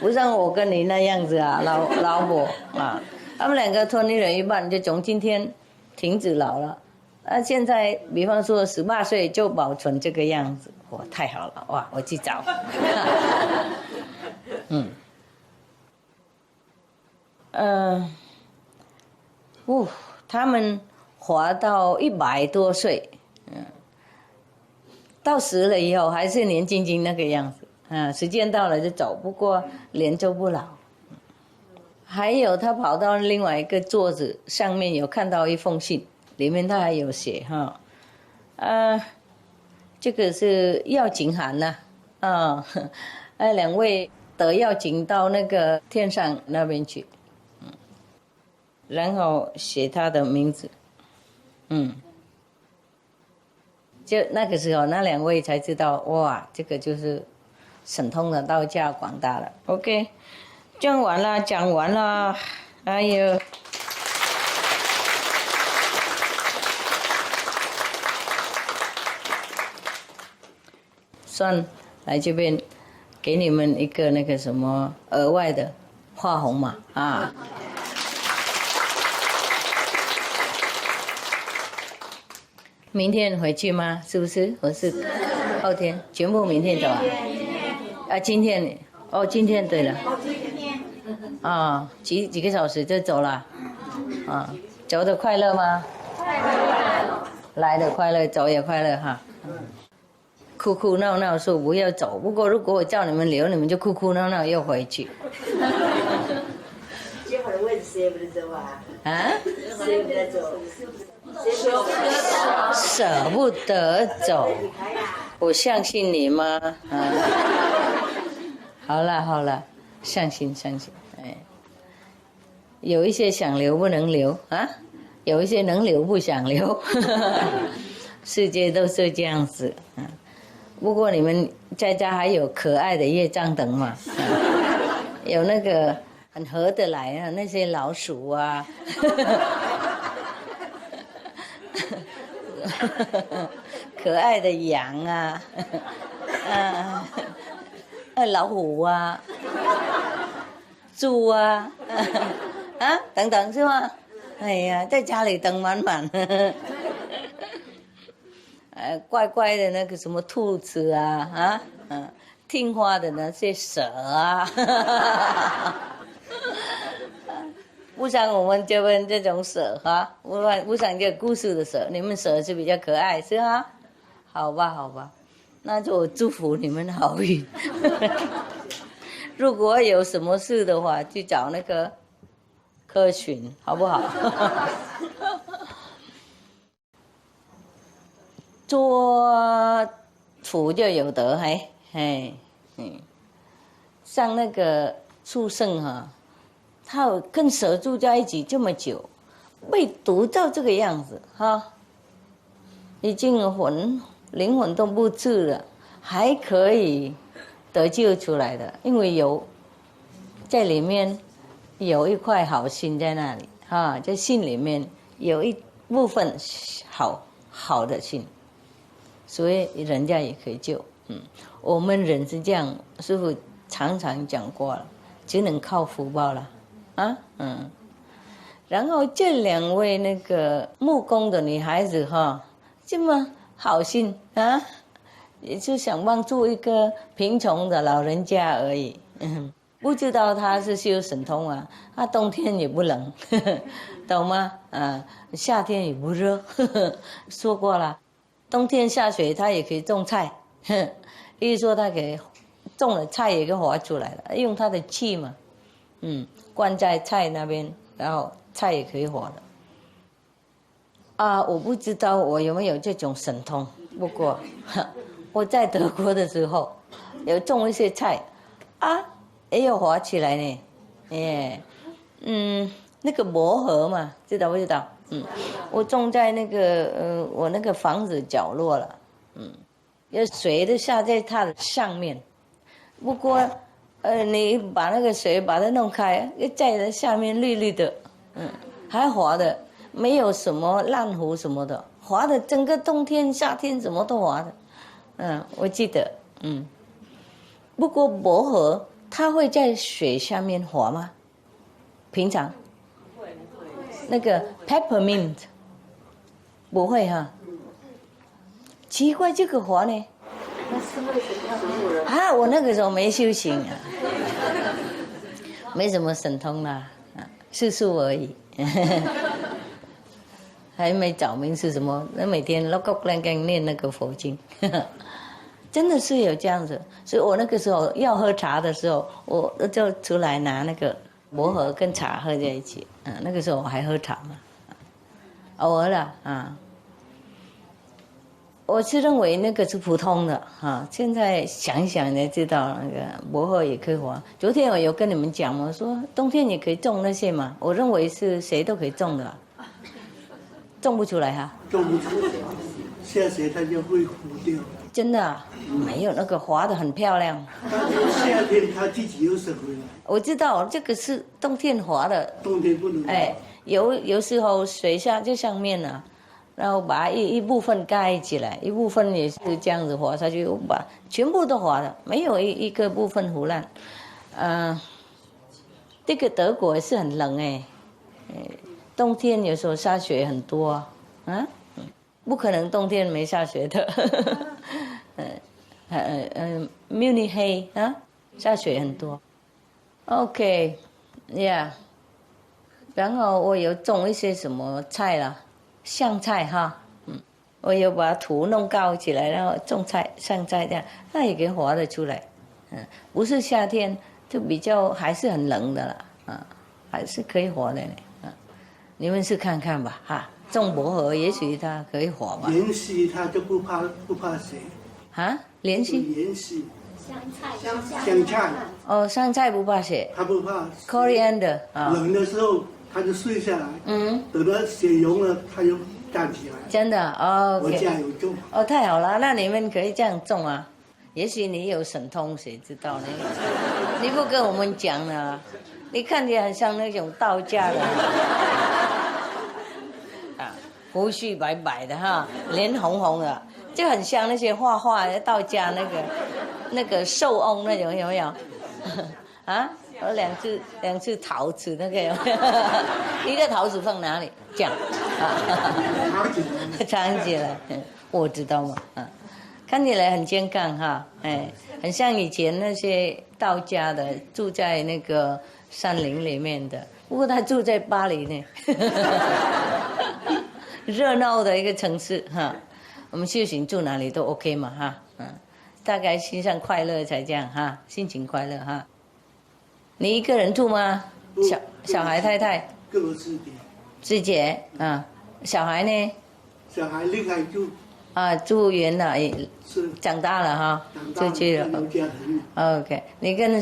不像我跟你那样子啊，老婆啊，他们2个吞1人一半，就从今天停止老了。现在比方说18岁就保存这个样子，哇，太好了，哇，我去找。他们活到100多岁，到死了以后还是年轻轻那个样子，时间到了就走，不过脸就不老。还有他跑到另外一个桌子上面，有看到一封信，里面他还有写这个是药井函呐，2位得药井到那个天上那边去，然后写他的名字，就那个时候那2位才知道，哇，这个就是神通的道教广大了。OK， 讲完了，哎呦，算来这边给你们一个那个什么额外的花红嘛，明天回去吗？是不是？我是后天，全部明天走啊？今天，今天对了。啊，几个小时就走了，啊，走的快乐吗？快乐。来的快乐，走也快乐哈。哭哭闹闹说不要走，不过如果我叫你们留，你们就哭哭闹闹又回去。这会儿问舍不得走啊？啊？舍不得走，舍不得走，我相信你吗？啊，好了好了，相信，哎，有一些想留不能留啊，有一些能留不想留，世界都是这样子啊。不过你们在家还有可爱的业障等嘛，有那个很合得来啊，那些老鼠啊。可爱的羊啊，老虎啊，猪啊，啊等等是吗？哎呀，在家里等满满，怪怪的那个什么兔子啊，听话的那些蛇啊。不像我们这边这种蛇哈，不像这个故事的蛇，你们蛇是比较可爱是吧？好吧，那就我祝福你们好运。如果有什么事的话，去找那个科群好不好？做福就有德，像那个畜生哈。他有跟蛇住在一起这么久，被毒到这个样子哈，已经灵魂都不治了，还可以得救出来的，因为有在里面有一块好心在那里哈，在心里面有一部分好的心，所以人家也可以救。我们人是这样，师父常常讲过了，只能靠福报了。然后这两位那个木工的女孩子哈，这么好心啊，也就想帮助一个贫穷的老人家而已。不知道他是修神通啊，他冬天也不冷，懂吗？夏天也不热。说过了，冬天下雪他也可以种菜。意思说他可以种了菜也可以活出来了，用他的气嘛。灌在菜那边，然后菜也可以活的。我不知道我有没有这种神通，不过我在德国的时候有种一些菜，也有活起来呢。那个磨合嘛，知道不知道？我种在那个我那个房子角落了，有水都下在它的上面，不过。你把那个水把它弄开，在它下面绿绿的，还滑的，没有什么烂糊什么的，滑的整个冬天夏天什么都滑的，我记得，不过薄荷它会在水下面滑吗？平常那个 peppermint 不会哈，奇怪这个滑呢？我那个时候没修行啊，没什么神通啦，术数而已，还没找明是什么。那每天唠唠干干念那个佛经，真的是有这样子。所以我那个时候要喝茶的时候，我就出来拿那个薄荷跟茶喝在一起。那个时候我还喝茶嘛，偶尔啦我是认为那个是普通的现在想一想才知道那个薄荷也可以活。昨天我有跟你们讲嘛，说冬天也可以种那些嘛，我认为是谁都可以种的，种不出来哈。种不出来，下雪它就会糊掉。真的没有那个滑的很漂亮。夏天它自己又生回来。我知道这个是冬天滑的。冬天不能。有时候水下这上面呢。然后把一部分盖起来，一部分也是这样子滑下去，把全部都滑了，没有一个部分糊烂。这个德国是很冷冬天有时候下雪很多不可能冬天没下雪的。慕尼黑下雪很多。OK， ，Yeah。然后我有种一些什么菜啦，香菜哈，我有把土弄高起来，然后种菜、香菜这样，那也可以活得出来。不是夏天就比较还是很冷的啦，还是可以活的呢。你们试看看吧，哈，种薄荷也许它可以活吧。莲溪它就不怕水。啊，莲溪。莲溪。香菜。哦，香菜不怕血。它不怕。Coriander 啊。冷的时候它就睡下来。等到血溶了，它就站起来。真的哦。我家有种。哦，太好了，那你们可以这样种啊。也许你有神通，谁知道呢？你不跟我们讲呢？你看起来很像那种道家的，胡须白白的哈，脸红红的，就很像那些画画的道家那个寿翁那种，有没有？啊，有两只桃子那个有没有？你的桃子放哪里？这样，藏起来，我知道嘛，看起来很健康哈，很像以前那些道家的住在那个山林里面的，不过他住在巴黎呢，热闹的一个城市哈。我们修行住哪里都 OK 嘛哈，大概心上快乐才这样哈，心情快乐哈。你一个人住吗？小孩太太？跟我师姐。师姐啊，小孩呢？小孩另外住。住远了，长大了哈，出去了。OK， 你跟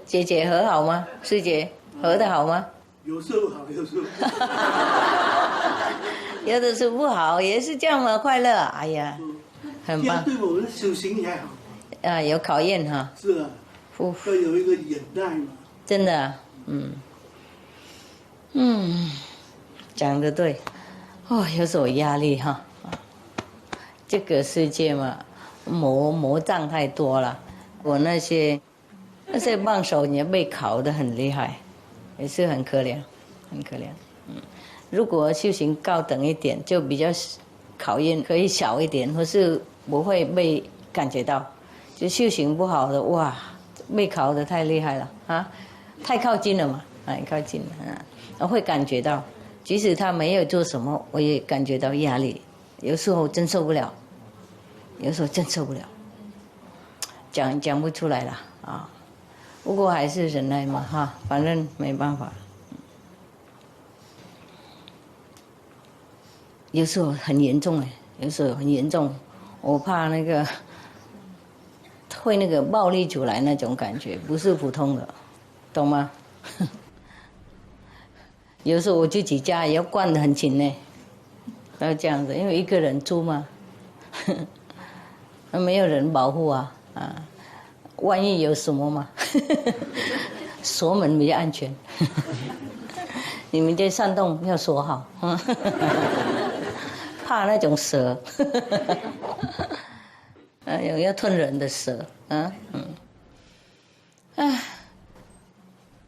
姐姐和好吗？师姐和得好吗？有时候好，有时候有的时候不好，也是这样嘛，快乐。哎呀，很棒。对我们修行还好。有考验哈。是啊。要有一个忍耐嘛。真的，讲得对。有时候压力哈。这个世界嘛，魔障太多了。我那些棒手也被考得很厉害，也是很可怜，很可怜。如果修行高等一点，就比较考验可以小一点，或是不会被感觉到。就修行不好的，哇，被考得太厉害了啊，太靠近了嘛，靠近了我会感觉到，即使他没有做什么，我也感觉到压力。有时候真受不了，有时候真受不了，讲不出来了啊。不过还是忍耐嘛哈，反正没办法。有时候很严重有时候很严重，我怕那个会那个暴力出来那种感觉，不是普通的，懂吗？有时候我自己家也要管得很紧呢。要这样子，因为一个人住嘛，没有人保护万一有什么嘛，锁门比较安全。你们在山洞要锁好，怕那种蛇，要吞人的蛇，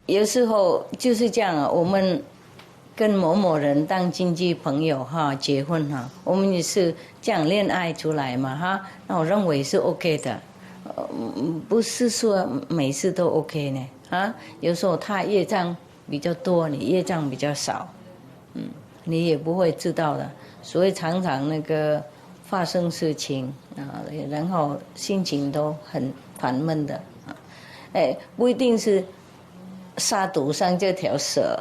有时候就是这样我们。跟某某人当经济朋友结婚我们也是这样恋爱出来嘛那我认为是 OK 的，不是说每次都 OK 呢有时候他业障比较多，你业障比较少，你也不会知道的，所以常常那个发生事情然后心情都很烦闷的不一定是杀毒上这条蛇。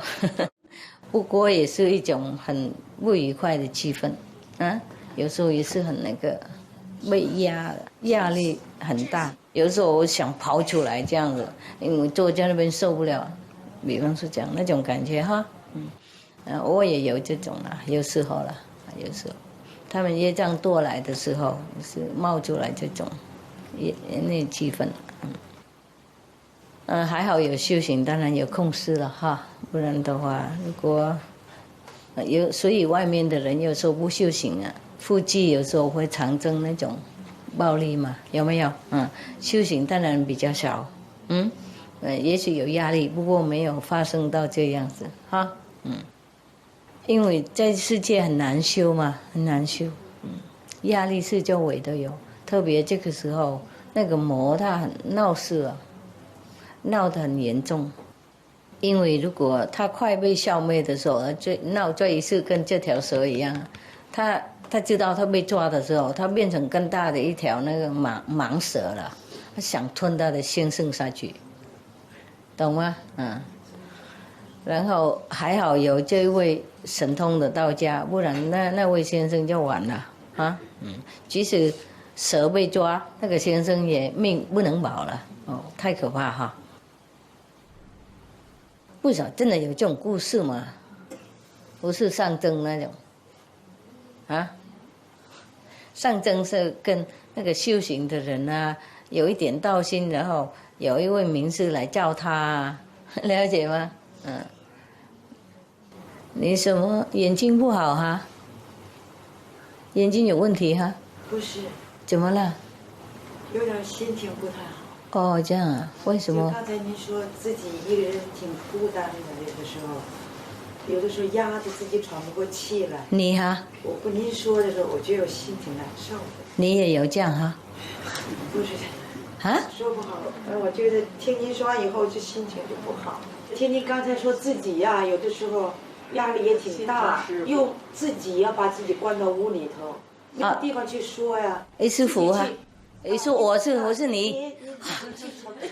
不过也是一种很不愉快的气氛有时候也是很那个被压力很大，有时候我想跑出来这样子，因为坐在那边受不了，比方说讲那种感觉我也有这种有时候了，有时候他们业障多来的时候是冒出来这种那气氛还好有修行，当然有控制了不然的话，如果所以外面的人有时候不修行附近有时候会常增那种暴力嘛，有没有？修行当然比较少，也许有压力，不过没有发生到这样子因为在世界很难修嘛，很难修，压力是周围都有，特别这个时候那个魔它很闹事闹得很严重，因为如果它快被消灭的时候，闹这一次跟这条蛇一样，它知道它被抓的时候，它变成更大的一条那个蟒蛇了，它想吞它的先生下去，懂吗？然后还好有这位神通的道家，不然那位先生就完了啊。即使蛇被抓，那个先生也命不能保了哦，太可怕哈。不少真的有这种故事吗？不是上征那种啊，上征是跟那个修行的人啊有一点道心，然后有一位名师来教他啊，了解吗？你什么眼睛不好哈？眼睛有问题哈？不是，怎么了？有点心情不太好。哦，这样啊？为什么？刚才您说自己一个人挺孤单的，有的时候压着自己喘不过气来。你哈？我跟您说的时候，我觉得我心挺难受的。你也有这样哈？不是，说不好。我觉得听您说完以后，这心情就不好。听您刚才说自己呀，有的时候压力也挺大，又自己要把自己关到屋里头，没有地方去说呀。师父哈，说我是你。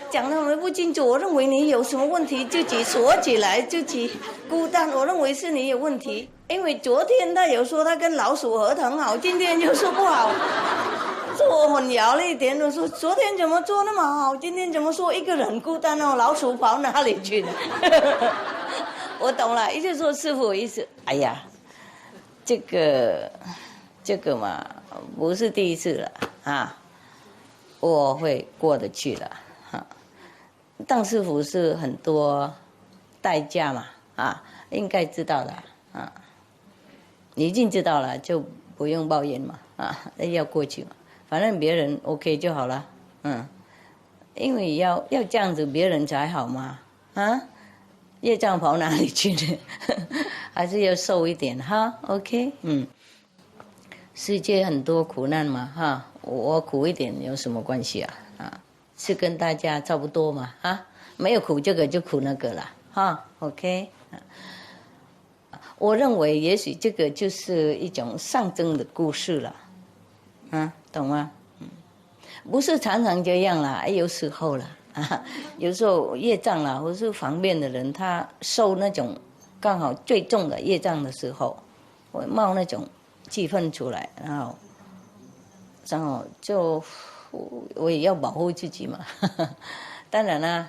讲得不清楚，我认为你有什么问题，自己锁起来，自己孤单。我认为是你有问题，因为昨天他有说他跟老鼠合得很好，今天就说不好，是我混淆了一点。我说昨天怎么做那么好，今天怎么说一个人孤单哦？老鼠跑哪里去了？我懂了，意思说师父意思，哎呀，这个嘛，不是第一次了啊。我会过得去的，当师傅是很多代价嘛，应该知道的，你已经知道了就不用抱怨嘛，要过去嘛，反正别人 OK 就好了，因为要这样子别人才好嘛，业障跑哪里去呢？还是要受一点哈 ，OK，世界很多苦难嘛，哈。我苦一点有什么关系啊？是跟大家差不多嘛，没有苦这个就苦那个了，哈 ，OK。我认为也许这个就是一种上征的故事了，懂吗？不是常常这样啦，有时候啦，有时候业障啦，或是方便的人，他受那种刚好最重的业障的时候，会冒那种气氛出来，然后就我也要保护自己嘛，当然啦，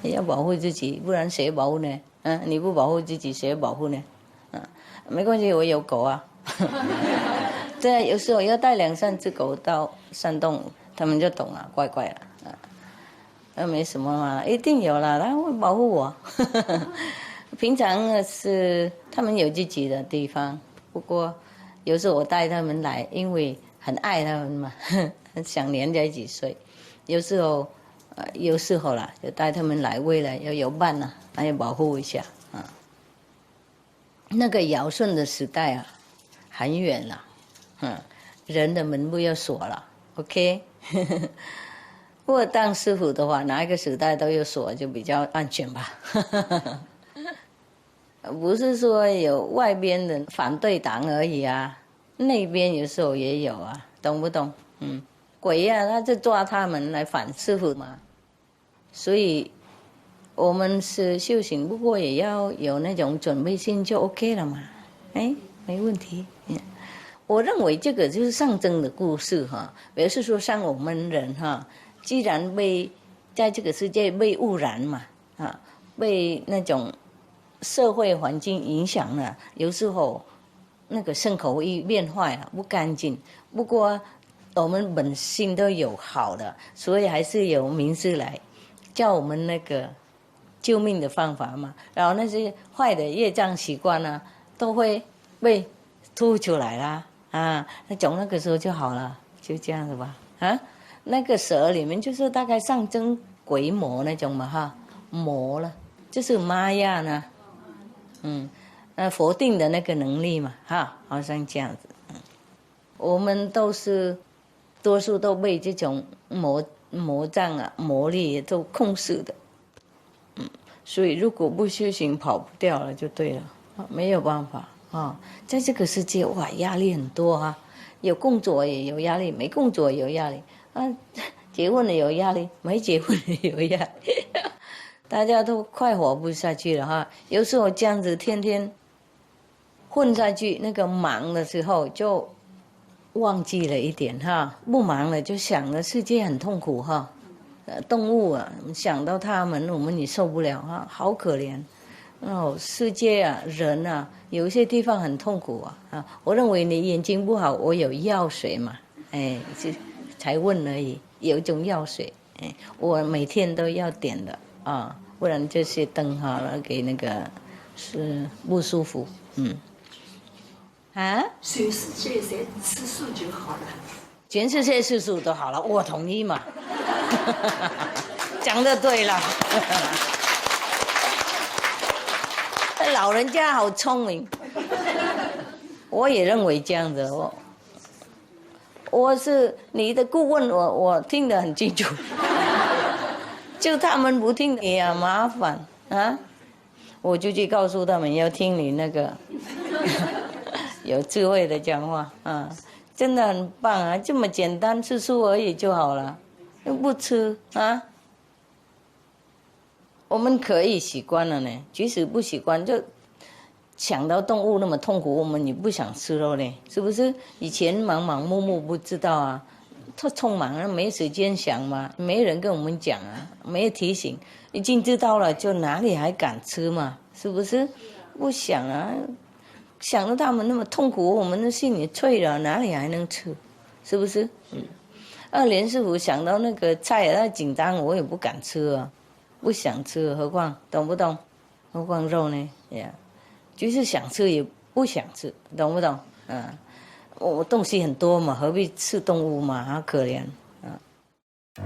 也要保护自己，不然谁保护呢？你不保护自己，谁保护呢？没关系，我有狗啊。对啊，有时候要带2-3只狗到山洞，他们就懂了，乖乖了。那没什么嘛，一定有啦，他会保护我。平常是他们有自己的地方，不过有时候我带他们来，因为很爱他们嘛，很想黏在一起睡。有时候啦，就带他们来，为了要有伴呐，还要保护一下啊。那个尧舜的时代啊，很远了，人的门不要锁了 ，OK。不过当师傅的话，哪一个时代都有锁，就比较安全吧。不是说有外边的反对党而已啊。那边有时候也有啊，懂不懂？鬼呀，他就抓他们来反师傅嘛。所以，我们是修行，不过也要有那种准备心就 OK 了嘛。没问题。我认为这个就是上征的故事哈，表示说像我们人哈，既然在这个世界被污染嘛，被那种社会环境影响了，有时候。那个身口意变坏了，不干净。不过我们本性都有好的，所以还是有名师来教我们那个救命的方法嘛。然后那些坏的业障习惯呢，都会被吐出来啦，那从那个时候就好了，就这样子吧。那个蛇里面就是大概象征鬼魔那种嘛，魔了，就是玛雅呢，佛定的那个能力嘛，好像这样子。我们多数都被这种魔障啊、魔力都控制的。所以如果不修行，跑不掉了就对了，没有办法啊。在这个世界，哇，压力很多啊，有工作也有压力，没工作也有压力啊，结婚了有压力，没结婚也有压力，大家都快活不下去了哈。有时候这样子天天混下去，那个忙的时候就忘记了一点哈，不忙了就想着世界很痛苦哈。动物啊，想到他们，我们也受不了哈，好可怜。哦，世界啊，人啊，有一些地方很痛苦啊。我认为你眼睛不好，我有药水嘛，哎，才问而已。有一种药水，哎，我每天都要点的啊，不然这些灯好了，给那个是不舒服，啊？全世界在吃素就好了。全世界吃素都好了，我同意嘛。讲得对了。老人家好聪明，我也认为这样子。我是你的顾问，我听得很清楚。就他们不听也麻烦啊，我就去告诉他们要听你那个有智慧的讲话啊。真的很棒啊！这么简单，吃素而已就好了，又不吃啊。我们可以习惯了呢，即使不习惯，就想到动物那么痛苦，我们也不想吃肉呢，是不是？以前忙忙碌碌不知道啊，太匆忙了，没时间想嘛，没人跟我们讲啊，没有提醒，已经知道了，就哪里还敢吃嘛？是不是？不想啊。想到他们那么痛苦，我们的心也脆了，哪里还能吃？是不是？连师傅想到那个菜，他紧张，我也不敢吃啊，不想吃，何况懂不懂？何况肉呢？呀，就是想吃也不想吃，懂不懂？我东西很多嘛，何必吃动物嘛？好可怜啊。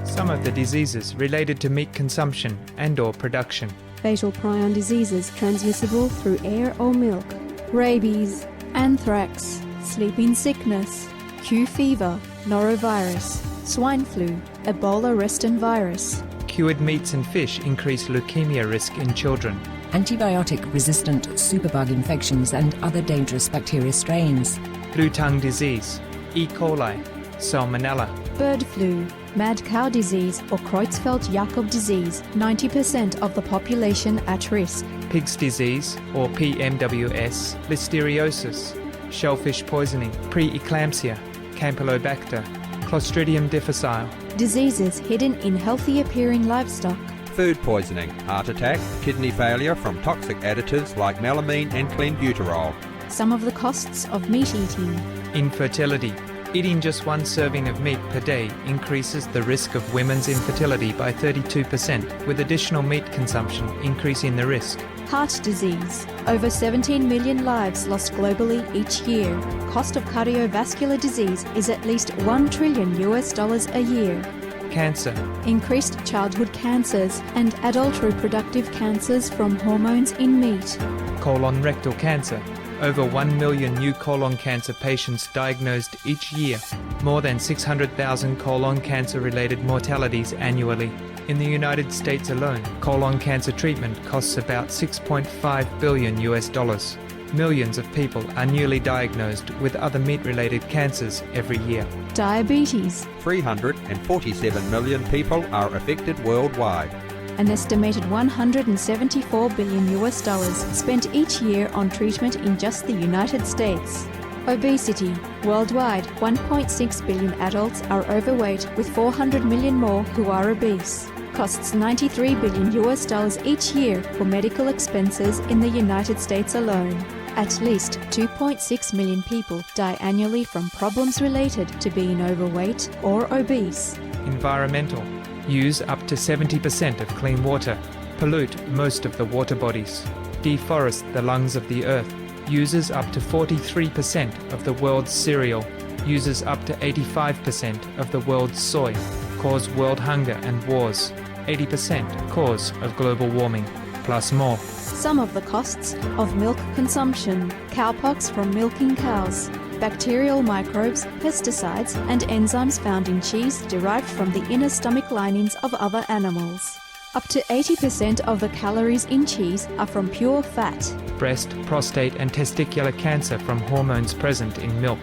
Some of the diseases related to meat consumption and/or production. Fatal prion diseases transmissible through air or milk. Rabies, anthrax, sleeping sickness, Q fever, norovirus, swine flu, Ebola reston virus. Cured meats and fish increase leukemia risk in children. Antibiotic-resistant superbug infections and other dangerous bacteria strains. Blue tongue disease, E. coli, Salmonella. Bird flu, mad cow disease or Creutzfeldt-Jakob disease, 90% of the population at risk. Pig's disease, or PMWS, listeriosis, shellfish poisoning, preeclampsia, Campylobacter, Clostridium difficile. Diseases hidden in healthy-appearing livestock. Food poisoning, heart attack, kidney failure from toxic additives like melamine and clenbuterol. Some of the costs of meat eating. Infertility. Eating just one serving of meat per day increases the risk of women's infertility by 32%, with additional meat consumption increasing the risk. Heart disease. Over 17 million lives lost globally each year. Cost of cardiovascular disease is at least $1 trillion a year. Cancer. Increased childhood cancers and adult reproductive cancers from hormones in meat. Colon rectal cancer. Over 1 million new colon cancer patients diagnosed each year. More than 600,000 colon cancer-related mortalities annually. In the United States alone, colon cancer treatment costs about $6.5 billion. Millions of people are newly diagnosed with other meat-related cancers every year. Diabetes. 347 million people are affected worldwide. An estimated $174 billion spent each year on treatment in just the United States. Obesity. Worldwide, 1.6 billion adults are overweight, with 400 million more who are obese. Costs $93 billion each year for medical expenses in the United States alone. At least 2.6 million people die annually from problems related to being overweight or obese. Environmental. Use up to 70% of clean water. Pollute most of the water bodies. Deforest the lungs of the earth. Uses up to 43% of the world's cereal. Uses up to 85% of the world's soy. Cause world hunger and wars. 80% cause of global warming, plus more. Some of the costs of milk consumption. Cowpox from milking cows. Bacterial microbes, pesticides, and enzymes found in cheese derived from the inner stomach linings of other animals. Up to 80% of the calories in cheese are from pure fat. Breast, prostate, and testicular cancer from hormones present in milk.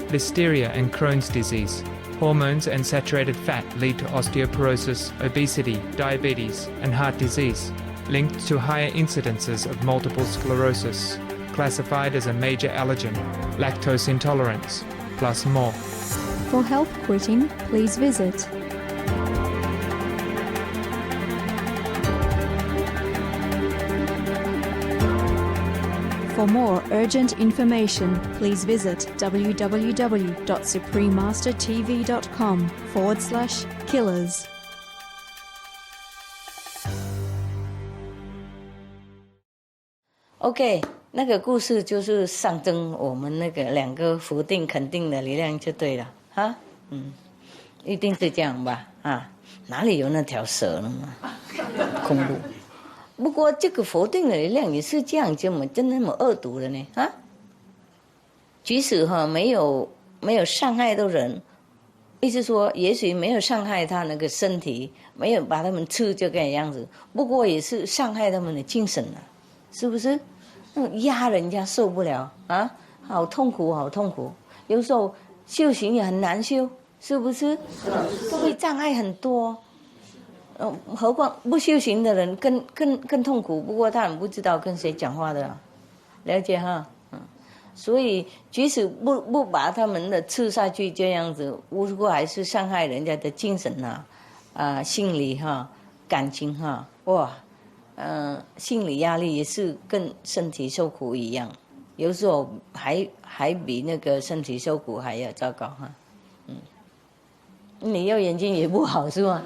Listeria and Crohn's disease. Hormones and saturated fat lead to osteoporosis, obesity, diabetes, and heart disease, linked to higher incidences of multiple sclerosis, classified as a major allergen, lactose intolerance, plus more. For help quitting, please visit For more urgent information, please visit www.suprememastertv.com/killers. OK， 那个故事就是象征我们那个两个否定肯定的力量就对了哈，一定是这样吧啊？哪里有那条蛇呢嘛？恐怖。不过这个否定的力量也是这样，真那么恶毒的呢啊？即使没有伤害的人，意思说也许没有伤害他那个身体，没有把他们吃这个样子，不过也是伤害他们的精神了，是不是？压人家受不了啊，好痛苦，好痛苦。有时候修行也很难修，是不是？会障碍很多。何况不修行的人更痛苦。不过他们不知道跟谁讲话的，了解哈？所以即使不把他们的吃下去这样子，不过还是伤害人家的精神心理感情哇。心理压力也是跟身体受苦一样，有时候还比那个身体受苦还要糟糕哈。你右眼睛也不好是吗？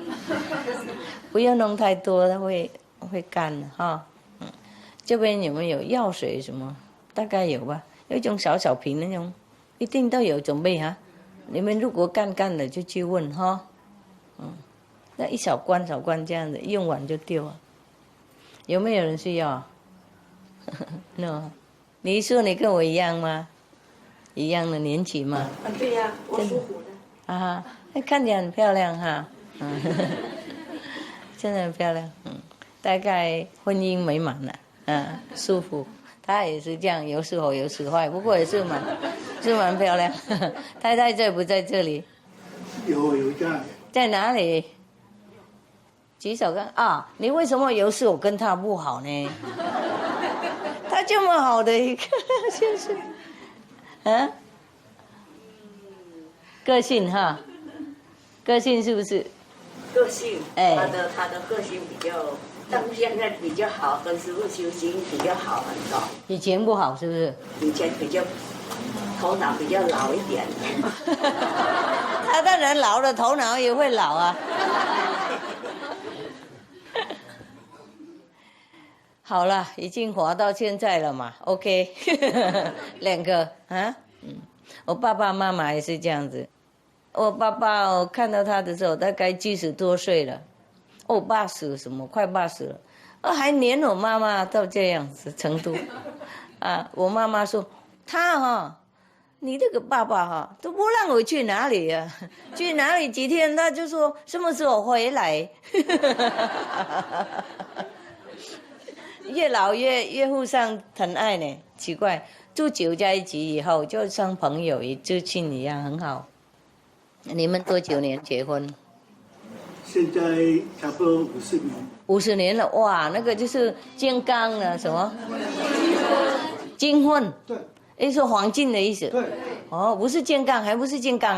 不要弄太多，它会干的哈。这边有没有药水什么？大概有吧，有一种小瓶那种，一定都有准备哈。你们如果干的就去问哈。那一小罐这样子，用完就丢了。有没有人需要？No， 你说你跟我一样吗？一样的年纪吗？对呀，我属虎的。啊，看起来很漂亮哈。真的很漂亮。大概婚姻美满了，舒服。她也是这样，有时好有时坏，不过也是蛮漂亮。太太在不在这里？有在。在哪里？举手看啊！你为什么有时候跟他不好呢？他这么好的一个，就是个性哈，个性是不是？个性，他的个性比较，但现在比较好，跟师父修行比较好很多。以前不好是不是？以前比较头脑比较老一点。他当然老了，头脑也会老啊。好了，已经活到现在了嘛 ，OK， 两个我爸爸妈妈也是这样子。我爸爸我看到他的时候大概70多岁了，80什么快80了，还黏我妈妈到这样子程度我妈妈说他你这个爸爸都不让我去哪里啊，去哪里几天他就说什么时候回来。越老越互相疼爱呢，奇怪，住久在一起以后就像朋友与至亲一样，很好。你们多久年结婚？现在差不多50年。50年了，哇，那个就是金刚了，什么？金婚。对。也是黄金的意思。对。不是金刚，还不是金刚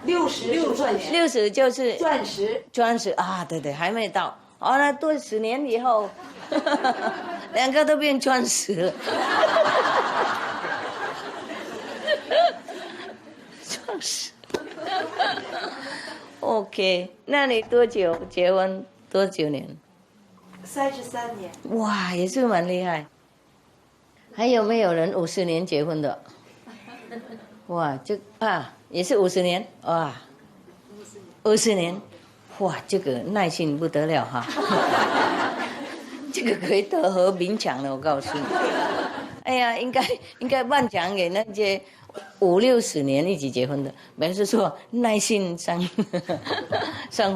？60就是钻石啊，对，还没到。那多10年以后，两个都变钻石了。钻石。OK， 那你多久结婚？多久年？33年。哇，也是蛮厉害。还有没有人50年结婚的？哇，也是50年哇，50年。哇，这个耐心不得了哈，这个可以得和平奖了，我告诉你。哎呀，应该颁奖给那些50、60年一起结婚的，表示说耐心像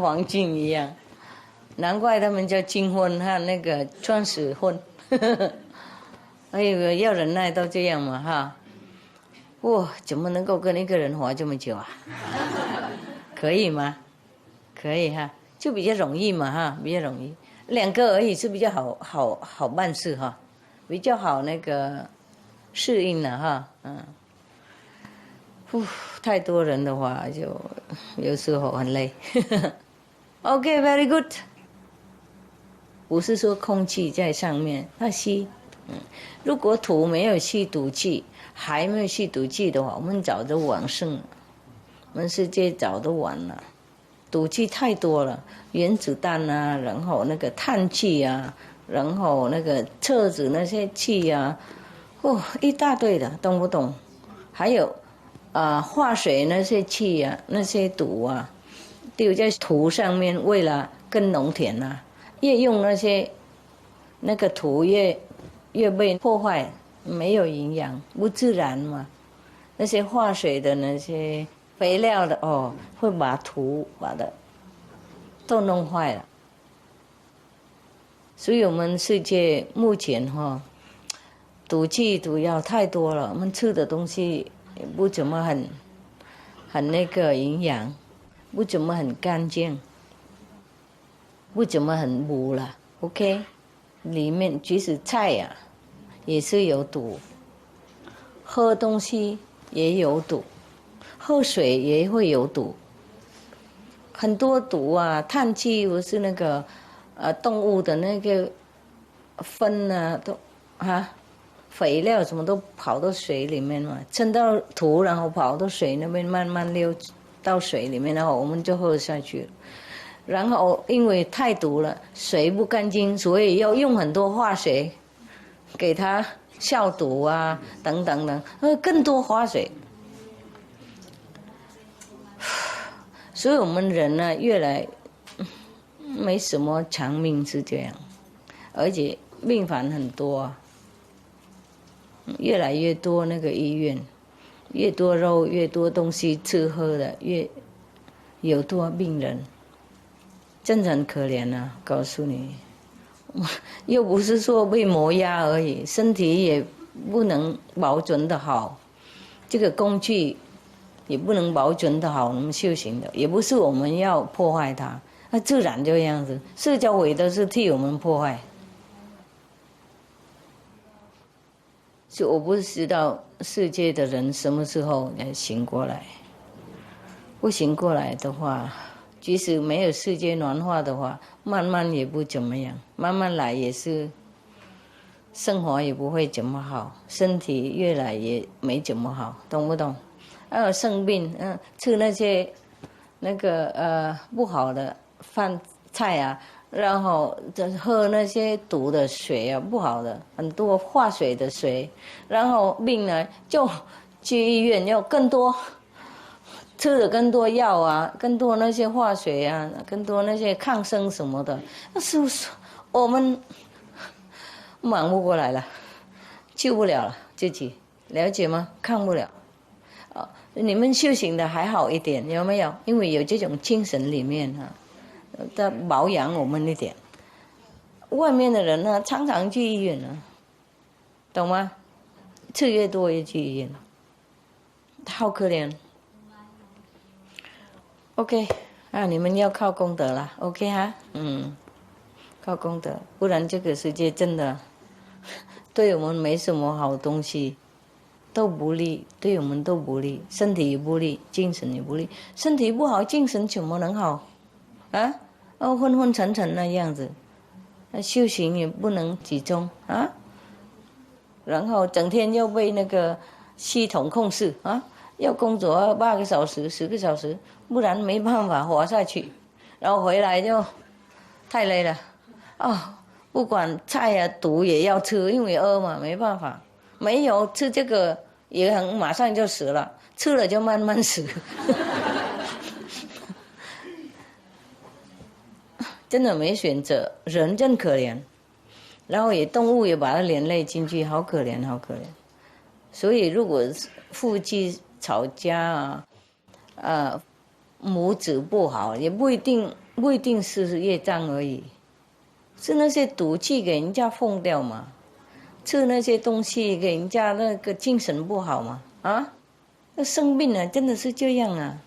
黄金一样。难怪他们叫金婚和那个创始婚。哎呦，要忍耐到这样嘛哈！哇，怎么能够跟一个人活这么久啊？可以吗？可以哈，就比较容易嘛哈，比较容易。2个而已是比较好办事哈，比较好那个适应了哈，太多人的话就有时候很累。OK, very good。不是说空气在上面，它吸。如果土没有吸毒气，还没有吸毒气的话，我们早就往生了。我们世界早都完了，毒气太多了，原子弹啊，然后那个碳气啊，然后那个车子那些气啊，一大堆的，懂不懂？还有化水那些气啊，那些毒啊，丢在土上面，为了耕农田啊，越用那个土越被破坏，没有营养，不自然嘛。那些化水的那些肥料的会把土把的都弄坏了。所以我们世界目前毒气毒药太多了，我们吃的东西也不怎么很那个营养，不怎么很干净，不怎么很补了。OK， 里面即使菜呀也是有毒，喝东西也有毒，喝水也会有毒，很多毒啊！碳气不是那个动物的那个粪啊，都肥料什么都跑到水里面嘛，沉到土，然后跑到水那边慢慢流到水里面，然后我们就喝下去了。然后因为太毒了，水不干净，所以要用很多化水给它消毒啊，等等等，更多化水。所以我们人呢，越来没什么长命是这样，而且病患很多，越来越多那个医院，越多肉，越多东西吃喝的，越有多病人，真的很可怜啊！告诉你，又不是说被磨压而已，身体也不能保存的好，这个工具也不能保存的好，我们修行的也不是我们要破坏它，那自然就这样子，释迦佛都是替我们破坏。所以我不知道世界的人什么时候才醒过来，不醒过来的话，即使没有世界暖化的话，慢慢也不怎么样，慢慢来也是生活也不会怎么好，身体越来越没怎么好，懂不懂？生病，吃那些那个不好的饭菜啊，然后喝那些毒的水啊，不好的很多化水的水，然后病呢就去医院要更多。吃了更多药啊，更多那些化水啊，更多那些抗生什么的，那是不是我们忙不过来了，救不了了自己，了解吗？看不了。你们修行的还好一点，有没有？因为有这种精神里面在保养我们一点。外面的人呢，常常去医院啊，懂吗？吃越多越去医院，好可怜。OK， 你们要靠功德了 ，OK 哈，靠功德，不然这个世界真的对我们没什么好东西，都不利，对我们都不利，身体也不利，精神也不利，身体不好，精神怎么能好？昏昏沉沉那样子，修行也不能集中啊，然后整天又被那个系统控制啊。要工作8个小时、10个小时，不然没办法活下去。然后回来就太累了，不管菜啊毒也要吃，因为饿嘛，没办法。没有吃这个也马上就死了，吃了就慢慢死。真的没选择，人真可怜。然后动物也把它连累进去，好可怜，好可怜。所以如果夫妻吵架母子不好，也不一定不一定是业障而已，是那些毒气给人家放掉嘛，吃那些东西给人家那个精神不好嘛，啊，那生病了真的是这样啊，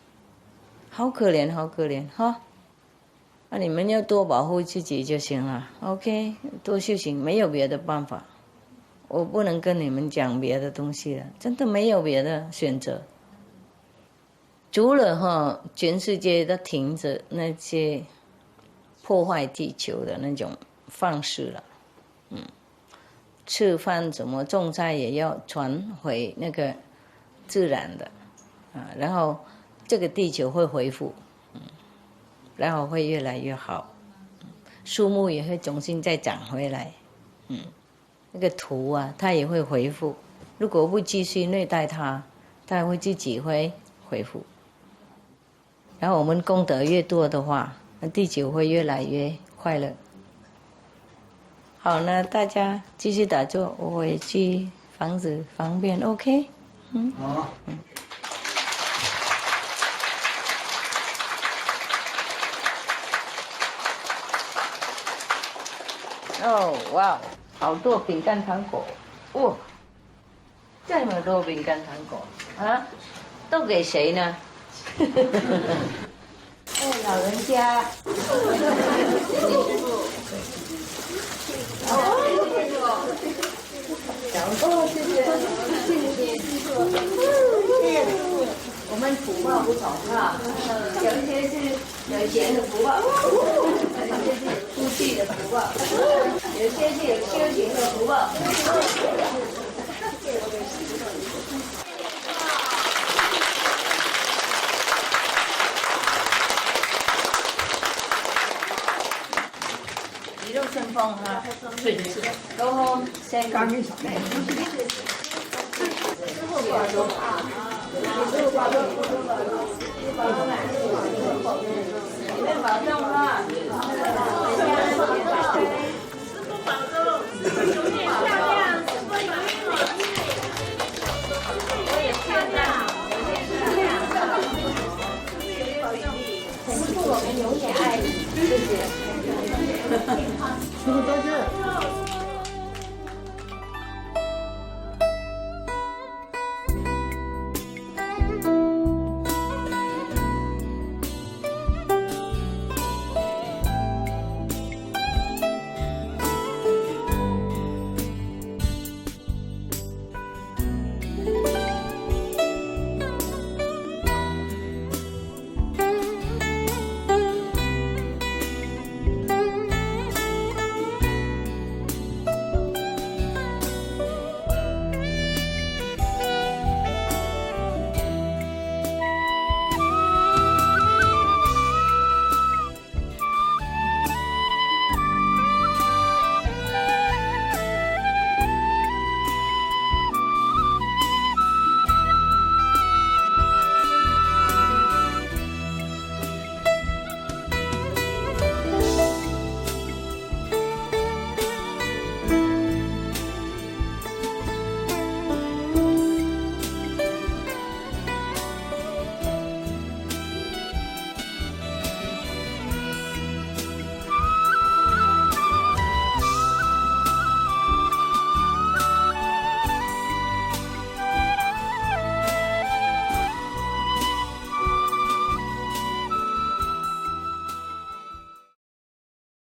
好可怜好可怜哈。那你们要多保护自己就行了 ，OK， 多修行，没有别的办法，我不能跟你们讲别的东西了，真的没有别的选择。除了全世界都停止那些破坏地球的那种方式了，吃饭怎么种菜也要传回那个自然的，然后这个地球会恢复，然后会越来越好，树木也会重新再长回来，那个土啊它也会恢复，如果不继续虐待它，它会自己会恢复。然后我们功德越多的话，那地球会越来越快乐。好，那大家继续打坐，我回去房子方便 ，OK？ 好。哦，哇，好多饼干糖果，哇，这么多饼干糖果啊，都给谁呢？老人家，我们福报不同哈，有一些是有钱的福报，有些是有出去的福报，有些是有修行的福报。一路顺风哈，顺势，然后先刚一场。保重哈！师父，我们永远爱你，谢谢。师父多谢。